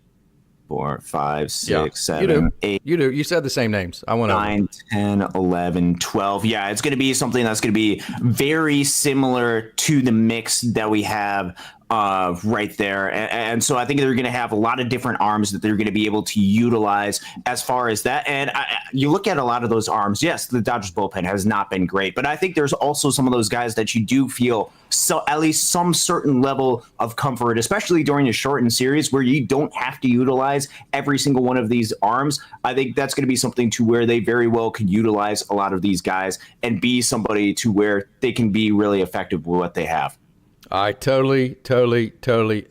Speaker 4: 4, 5, 6, 7, 8.
Speaker 1: You do. You said the same names. I want
Speaker 4: 9, 10, 11, 12. Yeah, it's going to be something that's going to be very similar to the mix that we have right there. And so I think they're going to have a lot of different arms that they're going to be able to utilize as far as that. And you look at a lot of those arms. Yes, the Dodgers bullpen has not been great, but I think there's also some of those guys that you do feel at least some certain level of comfort, especially during a shortened series where you don't have to utilize every single one of these arms. I think that's going to be something to where they very well could utilize a lot of these guys and be somebody to where they can be really effective with what they have.
Speaker 1: I totally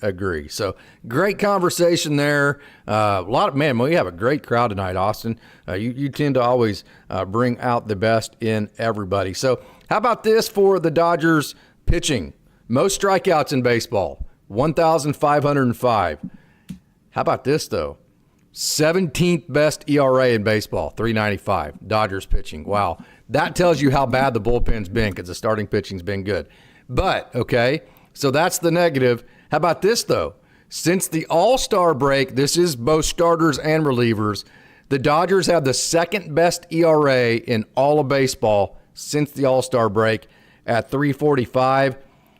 Speaker 1: agree. So great conversation there. We have a great crowd tonight, Austin. You tend to always bring out the best in everybody. So how about this for the Dodgers pitching? Most strikeouts in baseball, 1,505. How about this, though? 17th best ERA in baseball, 3.95. Dodgers pitching. Wow. That tells you how bad the bullpen's been because the starting pitching's been good. But, okay, so that's the negative. How about this, though? Since the All-Star break, this is both starters and relievers, the Dodgers have the second best ERA in all of baseball since the All-Star break at 3.45.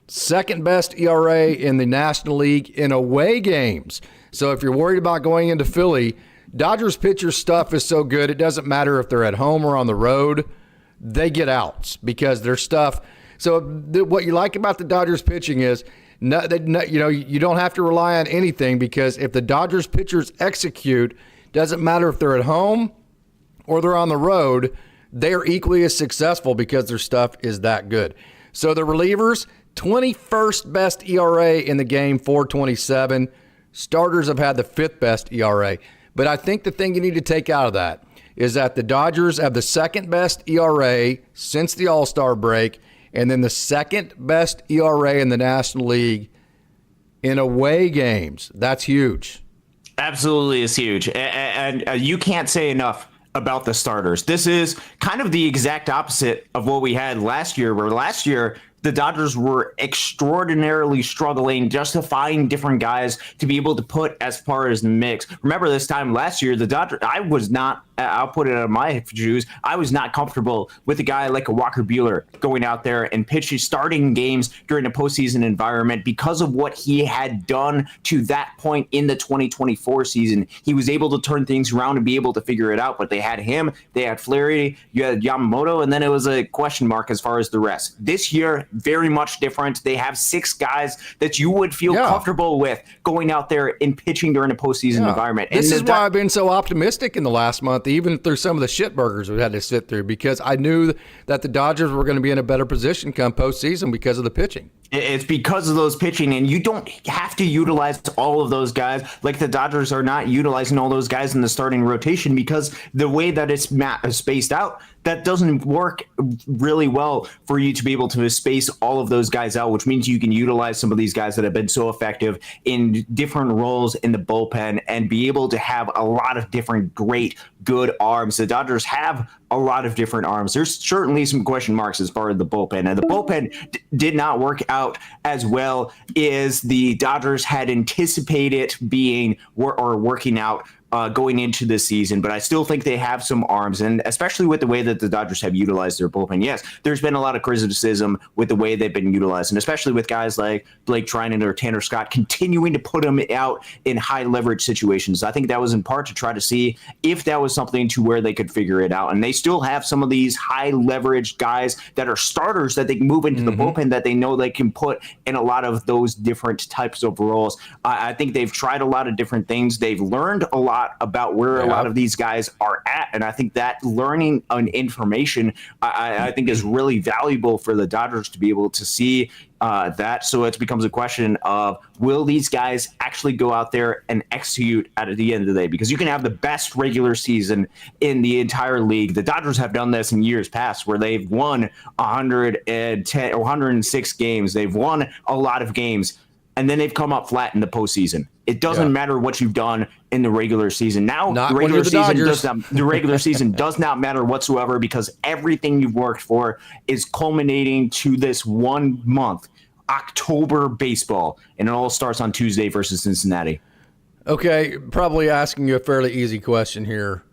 Speaker 1: Second best ERA in the National League in away games. So if you're worried about going into Philly, Dodgers pitcher stuff is so good, it doesn't matter if they're at home or on the road. They get outs because their stuff – so what you like about the Dodgers pitching is, you don't have to rely on anything because if the Dodgers pitchers execute, doesn't matter if they're at home or they're on the road, they are equally as successful because their stuff is that good. So the relievers, 21st best ERA in the game, 4.27. Starters have had the 5th best ERA. But I think the thing you need to take out of that is that the Dodgers have the second best ERA since the All-Star break, and then the second best ERA in the National League in away games. That's huge.
Speaker 4: Absolutely is huge. And you can't say enough about the starters. This is kind of the exact opposite of what we had last year, where last year the Dodgers were extraordinarily struggling just to find different guys to be able to put as far as the mix. Remember this time last year, the Dodgers, I'll put it on my shoes, I was not comfortable with a guy like a Walker Buehler going out there and pitching, starting games during a postseason environment because of what he had done to that point in the 2024 season. He was able to turn things around and be able to figure it out, but they had him, they had Flaherty, you had Yamamoto, and then it was a question mark as far as the rest. This year, very much different. They have 6 guys that you would feel comfortable with going out there and pitching during a postseason environment.
Speaker 1: This is why I've been so optimistic in the last month, even through some of the shit burgers we had to sit through, because I knew that the Dodgers were going to be in a better position come postseason because of the pitching.
Speaker 4: It's because of those pitching, and you don't have to utilize all of those guys like the Dodgers are not utilizing all those guys in the starting rotation, because the way that it's spaced out, that doesn't work really well for you to be able to space all of those guys out, which means you can utilize some of these guys that have been so effective in different roles in the bullpen and be able to have a lot of different great, good arms. The Dodgers have a lot of different arms. There's certainly some question marks as far as the bullpen, and the bullpen did not work out as well as the Dodgers had anticipated being or working out going into this season, but I still think they have some arms, and especially with the way that the Dodgers have utilized their bullpen. Yes, there's been a lot of criticism with the way they've been utilized, and especially with guys like Blake Trinan or Tanner Scott continuing to put them out in high leverage situations. I think that was in part to try to see if that was something to where they could figure it out, and they still have some of these high leverage guys that are starters that they can move into the bullpen that they know they can put in a lot of those different types of roles. I think they've tried a lot of different things. They've learned a lot about where a lot of these guys are at, and I think that learning and information I think is really valuable for the Dodgers to be able to see that. So it becomes a question of, will these guys actually go out there and execute at the end of the day? Because you can have the best regular season in the entire league. The Dodgers have done this in years past where they've won 110 or 106 games. They've won a lot of games, and then they've come up flat in the postseason. It doesn't matter what you've done in the regular season. Now, the regular season does not matter whatsoever, because everything you've worked for is culminating to this 1 month, October baseball, and it all starts on Tuesday versus Cincinnati.
Speaker 1: Okay, probably asking you a fairly easy question here.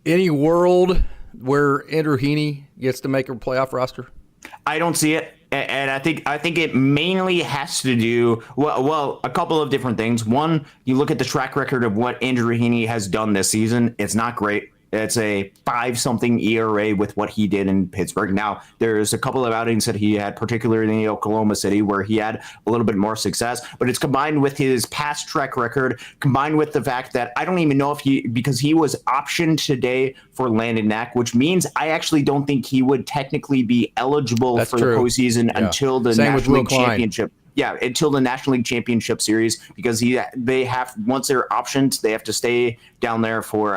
Speaker 1: Any world where Andrew Heaney gets to make a playoff roster?
Speaker 4: I don't see it. And I think it mainly has to do, well, a couple of different things. One, you look at the track record of what Andrew Heaney has done this season. It's not great. It's a 5-something ERA with what he did in Pittsburgh. Now, there's a couple of outings that he had, particularly in Oklahoma City, where he had a little bit more success. But it's combined with his past track record, combined with the fact that I don't even know if because he was optioned today for Landon Knack, which means I actually don't think he would technically be eligible the postseason until the National League Championship. Yeah, until the National League Championship Series, because they have, once they're optioned, they have to stay down there for,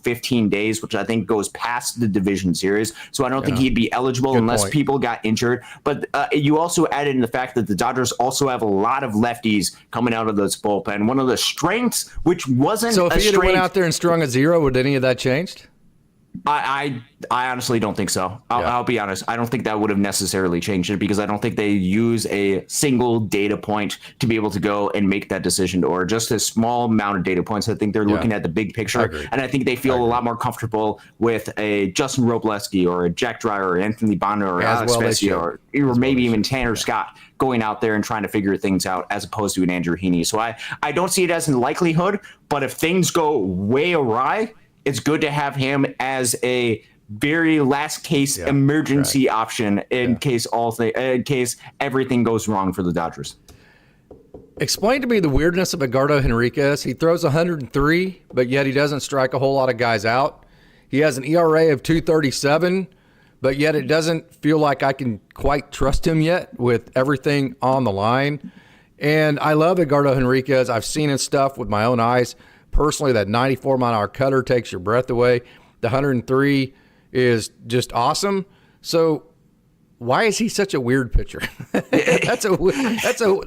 Speaker 4: 15 days, which I think goes past the division series. So I don't think he'd be eligible unless people got injured. But you also added in the fact that the Dodgers also have a lot of lefties coming out of this bullpen. One of the strengths, which wasn't
Speaker 1: so if he had went out there and strung a 0, would any of that changed?
Speaker 4: I honestly don't think so. I'll be honest. I don't think that would have necessarily changed it, because I don't think they use a single data point to be able to go and make that decision, or just a small amount of data points. I think they're looking at the big picture, and I think they feel a lot more comfortable with a Justin Robleski or a Jack Dreyer or Anthony Bonner or Alex Vesia or maybe even Tanner Scott going out there and trying to figure things out, as opposed to an Andrew Heaney. So I don't see it as a likelihood, but if things go way awry, it's good to have him as a very last case emergency option in case everything goes wrong for the Dodgers.
Speaker 1: Explain to me the weirdness of Edgardo Henriquez. He throws 103, but yet he doesn't strike a whole lot of guys out. He has an ERA of 2.37, but yet it doesn't feel like I can quite trust him yet with everything on the line. And I love Edgardo Henriquez. I've seen his stuff with my own eyes. Personally, that 94-mile-an-hour cutter takes your breath away. The 103 is just awesome. So why is he such a weird pitcher? That's a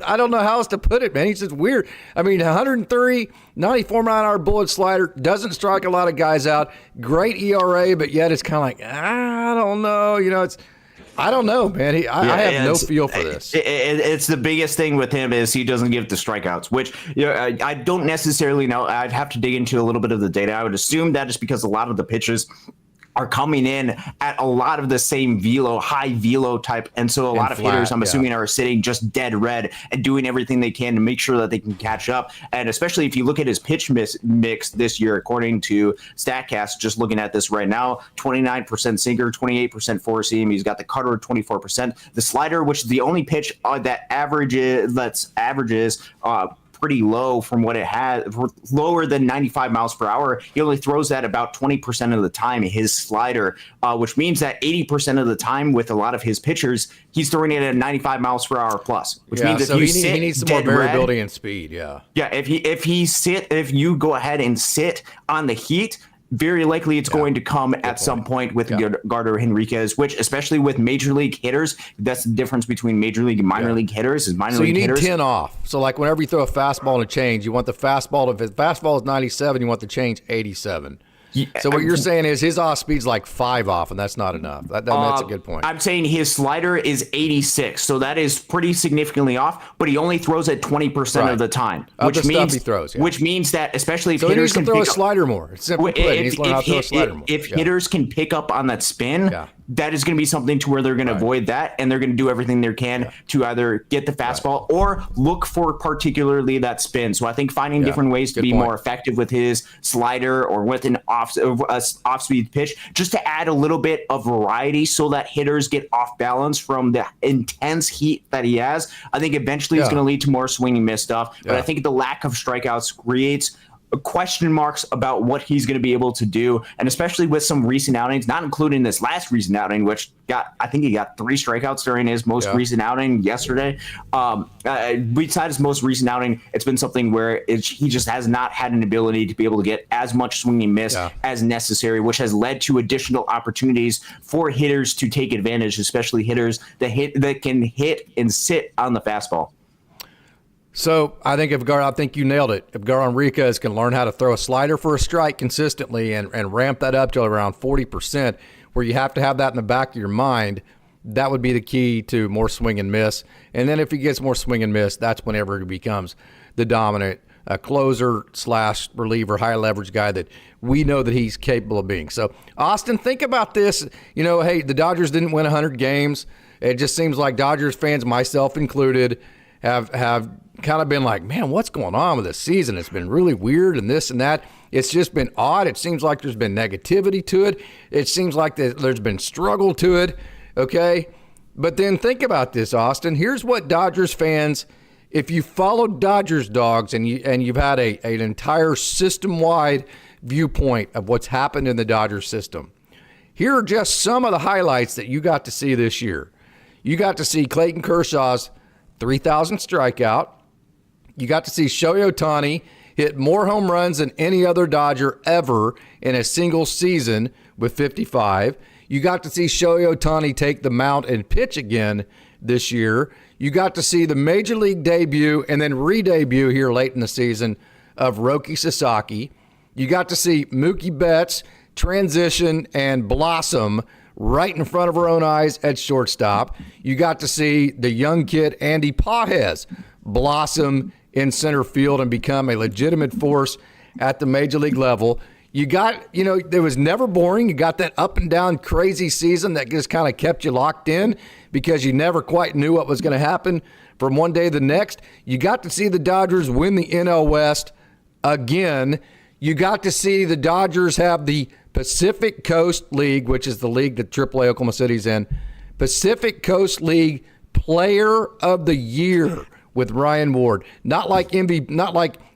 Speaker 1: I don't know how else to put it, man. He's just weird. I mean, 103, 94 mile-an-hour bullet slider, doesn't strike a lot of guys out. Great ERA, but yet it's kind of like, I don't know. I don't know, man. I have no feel for this.
Speaker 4: It's the biggest thing with him is he doesn't give the strikeouts, which I don't necessarily know. I'd have to dig into a little bit of the data. I would assume that is because a lot of the pitches are coming in at a lot of the same high velo type. And so a lot of hitters, I'm assuming, are sitting just dead red and doing everything they can to make sure that they can catch up. And especially if you look at his pitch mix this year, according to StatCast, just looking at this right now, 29% sinker, 28% four seam. He's got the cutter at 24%. The slider, which is the only pitch that averages pretty low from what it has, lower than 95 miles per hour. He only throws that about 20% of the time, his slider, which means that 80% of the time with a lot of his pitchers, he's throwing it at 95 miles per hour plus, which means
Speaker 1: so
Speaker 4: he
Speaker 1: needs some more variability and speed. Yeah.
Speaker 4: Yeah. If you go ahead and sit on the heat, very likely it's going to come at some point with Garder Henriquez, which, especially with major league hitters, that's the difference between major league and minor league hitters.
Speaker 1: So you need 10 off. So like whenever you throw a fastball and a change, you want the fastball, if the fastball is 97, you want the change 87. So what you're saying is his off speed's like 5 off, and that's not enough. That's a good point.
Speaker 4: I'm saying his slider is 86, so that is pretty significantly off. But he only throws it 20% of the time, which means
Speaker 1: he throws.
Speaker 4: Which means that especially if
Speaker 1: so
Speaker 4: hitters
Speaker 1: he needs to throw a slider more. It's simply put, he needs to learn how to throw a slider more.
Speaker 4: If hitters can pick up on that spin, that is going to be something to where they're going to avoid that, and they're going to do everything they can to either get the fastball or look for particularly that spin. So I think finding different ways to be more effective with his slider or with an off-speed pitch, just to add a little bit of variety so that hitters get off balance from the intense heat that he has. I think eventually it's going to lead to more swing and miss stuff. But I think the lack of strikeouts creates question marks about what he's going to be able to do, and especially with some recent outings, not including this last recent outing, which I think he got 3 strikeouts during his most recent outing yesterday. Besides his most recent outing, it's been something where he just has not had an ability to be able to get as much swing and miss as necessary, which has led to additional opportunities for hitters to take advantage, especially hitters that can hit and sit on the fastball.
Speaker 1: So I think I think you nailed it. If Garder Henriquez can learn how to throw a slider for a strike consistently and ramp that up to around 40%, where you have to have that in the back of your mind, that would be the key to more swing and miss. And then if he gets more swing and miss, that's whenever he becomes the dominant closer / reliever, high leverage guy that we know that he's capable of being. So Austin, think about this. Hey, the Dodgers didn't win 100 games. It just seems like Dodgers fans, myself included, have kind of been like, man, what's going on with this season? It's been really weird and this and that. It's just been odd. It seems like there's been negativity to it. It seems like there's been struggle to it, okay? But then think about this, Austin. Here's what Dodgers fans, if you followed Dodgers Dogs and you've had an entire system-wide viewpoint of what's happened in the Dodgers system, here are just some of the highlights that you got to see this year. You got to see Clayton Kershaw's 3,000th strikeout. You got to see Shohei Ohtani hit more home runs than any other Dodger ever in a single season with 55. You got to see Shohei Ohtani take the mound and pitch again this year. You got to see the major league debut and then re-debut here late in the season of Roki Sasaki. You got to see Mookie Betts transition and blossom right in front of our own eyes at shortstop. You got to see the young kid Andy Pages blossom in center field and become a legitimate force at the major league level. You got, it was never boring. You got that up and down crazy season that just kind of kept you locked in because you never quite knew what was going to happen from one day to the next. You got to see the Dodgers win the NL West again. You got to see the Dodgers have the Pacific Coast League, which is the league that AAA Oklahoma City's in, Pacific Coast League Player of the Year with Ryan Ward. Not like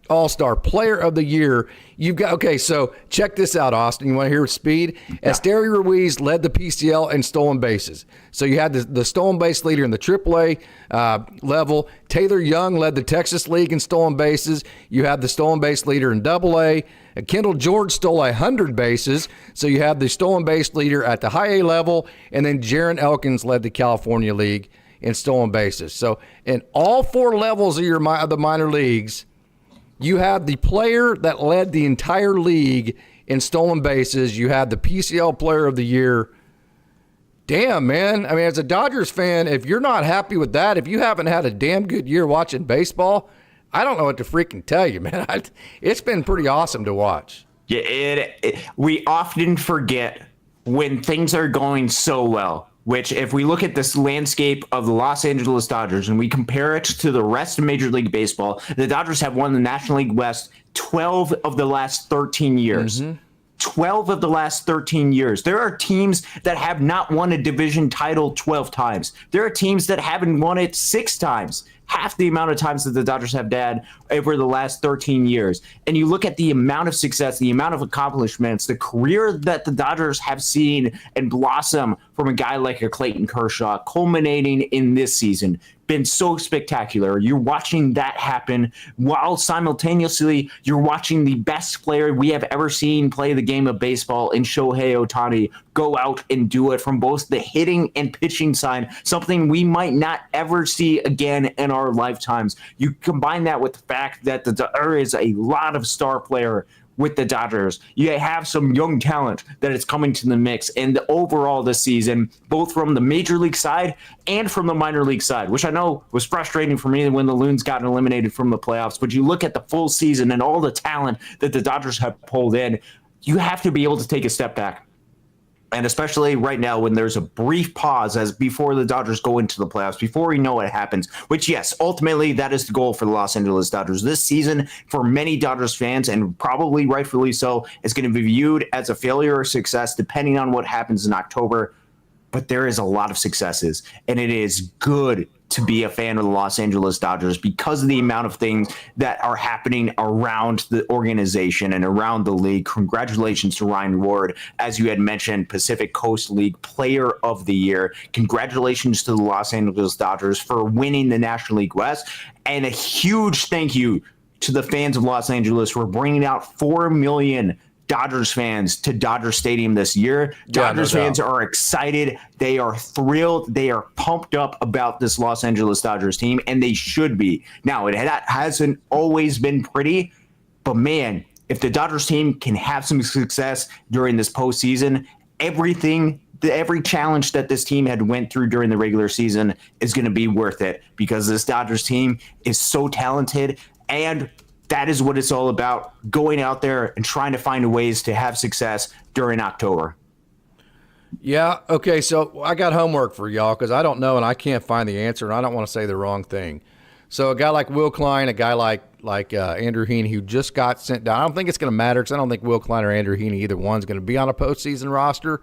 Speaker 1: All-Star Player of the Year. You've got, okay, so check this out, Austin. You want to hear speed? Yeah. Esteri Ruiz led the PCL in stolen bases. So you had the stolen base leader in the AAA level. Taylor Young led the Texas League in stolen bases. You had the stolen base leader in AA. Kendall George stole 100 bases. So you had the stolen base leader at the high A level. And then Jaron Elkins led the California League in stolen bases. So in all 4 levels of the minor leagues, you had the player that led the entire league in stolen bases. You had the PCL Player of the Year. Damn, man. I mean, as a Dodgers fan, if you're not happy with that, if you haven't had a damn good year watching baseball, I don't know what to freaking tell you, man. It's been pretty awesome to watch.
Speaker 4: Yeah, we often forget when things are going so well, which if we look at this landscape of the Los Angeles Dodgers and we compare it to the rest of Major League Baseball, the Dodgers have won the National League West 12 of the last 13 years. 12 of the last 13 years. There are teams that have not won a division title 12 times. There are teams that haven't won it 6 times. Half the amount of times that the Dodgers have had over the last 13 years. And you look at the amount of success, the amount of accomplishments, the career that the Dodgers have seen and blossom from a guy like a Clayton Kershaw, culminating in this season, been so spectacular. You're watching that happen while simultaneously you're watching the best player we have ever seen play the game of baseball in Shohei Ohtani go out and do it from both the hitting and pitching side, something we might not ever see again in our lifetimes. You combine that with the fact that there is a lot of star player with the Dodgers. You have some young talent that is coming to the mix. And overall this season, both from the major league side and from the minor league side, which I know was frustrating for me when the Loons got eliminated from the playoffs. But you look at the full season and all the talent that the Dodgers have pulled in, you have to be able to take a step back. And especially right now when there's a brief pause as before the Dodgers go into the playoffs, before we know what happens, which, yes, ultimately that is the goal for the Los Angeles Dodgers. This season, for many Dodgers fans, and probably rightfully so, is going to be viewed as a failure or success depending on what happens in October. But there is a lot of successes, and it is good to be a fan of the Los Angeles Dodgers because of the amount of things that are happening around the organization and around the league. Congratulations to Ryan Ward, as you had mentioned, Pacific Coast League Player of the Year. Congratulations to the Los Angeles Dodgers for winning the National League West, and a huge thank you to the fans of Los Angeles for bringing out 4 million Dodgers fans to Dodger Stadium this year. Dodgers fans are excited. They are thrilled. They are pumped up about this Los Angeles Dodgers team, and they should be. Now, it hasn't always been pretty, but man, if the Dodgers team can have some success during this postseason, every challenge that this team had went through during the regular season is going to be worth it because this Dodgers team is so talented, and that is what it's all about, going out there and trying to find ways to have success during October.
Speaker 1: Yeah, okay, so I got homework for y'all because I don't know and I can't find the answer, and I don't want to say the wrong thing. So a guy like Will Klein, a guy like Andrew Heaney, who just got sent down, I don't think it's going to matter because I don't think Will Klein or Andrew Heaney, either one's going to be on a postseason roster.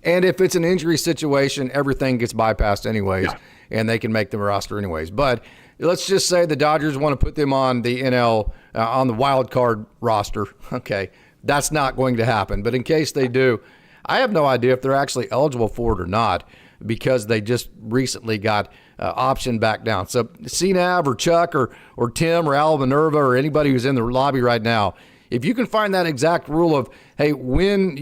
Speaker 1: And if it's an injury situation, everything gets bypassed anyways, and they can make the roster anyways. But let's just say the Dodgers want to put them on the NL, on the wild card roster. Okay, that's not going to happen. But in case they do, I have no idea if they're actually eligible for it or not because they just recently got optioned back down. So CNAV or Chuck or Tim or Al Minerva or anybody who's in the lobby right now, if you can find that exact rule of, hey, when,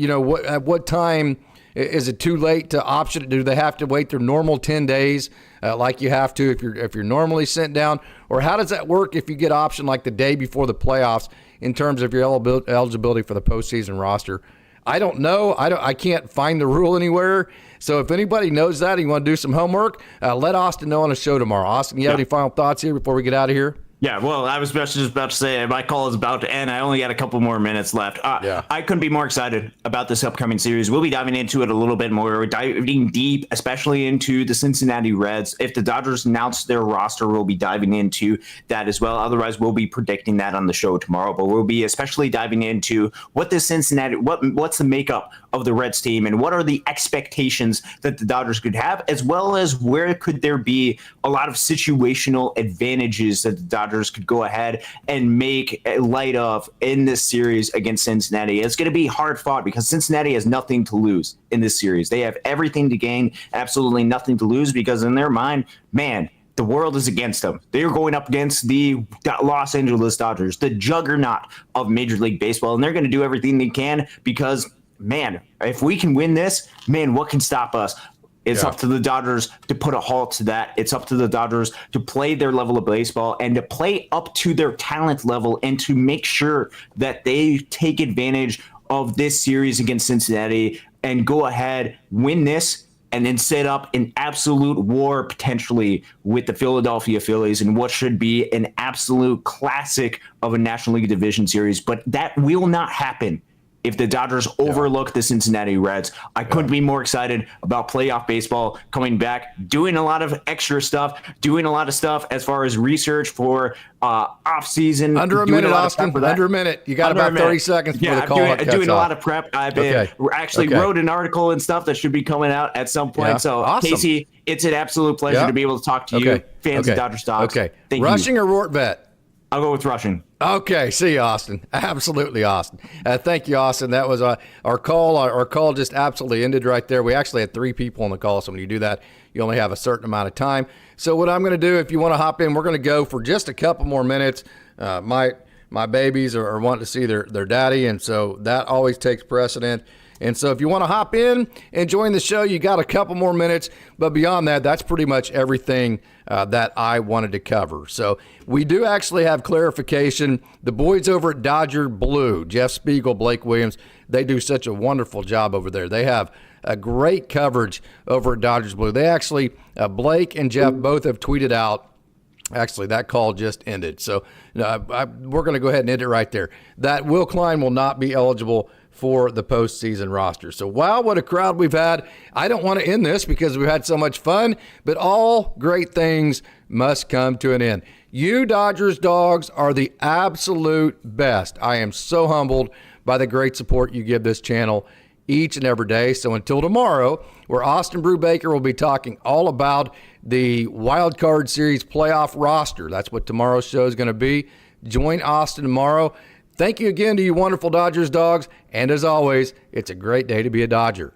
Speaker 1: at what time is it too late to option it? Do they have to wait their normal 10 days like you have to if you're normally sent down? Or how does that work if you get optioned like the day before the playoffs in terms of your eligibility for the postseason roster? I don't know. I can't find the rule anywhere. So if anybody knows that and you want to do some homework, let Austin know on the show tomorrow. Austin, you have any final thoughts here before we get out of here?
Speaker 4: Yeah, well, I was just about to say my call is about to end. I only got a couple more minutes left. I couldn't be more excited about this upcoming series. We'll be diving into it a little bit more. We're diving deep, especially into the Cincinnati Reds. If the Dodgers announce their roster, we'll be diving into that as well. Otherwise, we'll be predicting that on the show tomorrow. But we'll be especially diving into what this what's the makeup of the Reds team, and what are the expectations that the Dodgers could have, as well as where could there be a lot of situational advantages that the Dodgers could go ahead and make light of in this series against Cincinnati. It's going to be hard fought because Cincinnati has nothing to lose in this series. They have everything to gain, absolutely nothing to lose, because in their mind, man, the world is against them. They are going up against the Los Angeles Dodgers, the juggernaut of Major League Baseball, and they're going to do everything they can because, man, if we can win this, man, what can stop us? It's up to the Dodgers to put a halt to that. It's up to the Dodgers to play their level of baseball and to play up to their talent level and to make sure that they take advantage of this series against Cincinnati and go ahead, win this, and then set up an absolute war potentially with the Philadelphia Phillies in what should be an absolute classic of a National League Division series. But that will not happen if the Dodgers overlook the Cincinnati Reds. I couldn't be more excited about playoff baseball coming back, doing a lot of extra stuff, doing a lot of stuff as far as research for off-season.
Speaker 1: Under a minute, Austin. Under a minute. You got about 30 seconds before the call cuts
Speaker 4: doing a
Speaker 1: off.
Speaker 4: lot of prep. I've been actually wrote an article and stuff that should be coming out at some point. So,
Speaker 1: awesome.
Speaker 4: Casey, it's an absolute pleasure to be able to talk to you, fans of Dodgers Dawgs.
Speaker 1: Okay.
Speaker 4: Thank
Speaker 1: Rushing
Speaker 4: you.
Speaker 1: or Rortvet?
Speaker 4: I'll go with rushing.
Speaker 1: Okay, see you, Austin. Absolutely, Austin. Thank you, Austin. That was our call. Our call just absolutely ended right there. We actually had 3 people on the call, so when you do that, you only have a certain amount of time. So what I'm going to do, if you want to hop in, we're going to go for just a couple more minutes. My babies are wanting to see their daddy, and so that always takes precedent. And so if you want to hop in and join the show, you got a couple more minutes. But beyond that, that's pretty much everything that I wanted to cover. So we do actually have clarification. The boys over at Dodger Blue, Jeff Spiegel, Blake Williams, they do such a wonderful job over there. They have a great coverage over at Dodgers Blue. They actually, Blake and Jeff both have tweeted out. Actually, that call just ended. So we're going to go ahead and end it right there. That Will Klein will not be eligible for the postseason roster. So, wow, what a crowd we've had. I don't want to end this because we've had so much fun, but all great things must come to an end. You Dodgers Dogs are the absolute best. I am so humbled by the great support you give this channel each and every day. So until tomorrow, where Austin Brubaker will be talking all about the Wild Card Series playoff roster. That's what tomorrow's show is going to be. Join Austin tomorrow. Thank you again to you wonderful Dodgers Dogs. And as always, it's a great day to be a Dodger.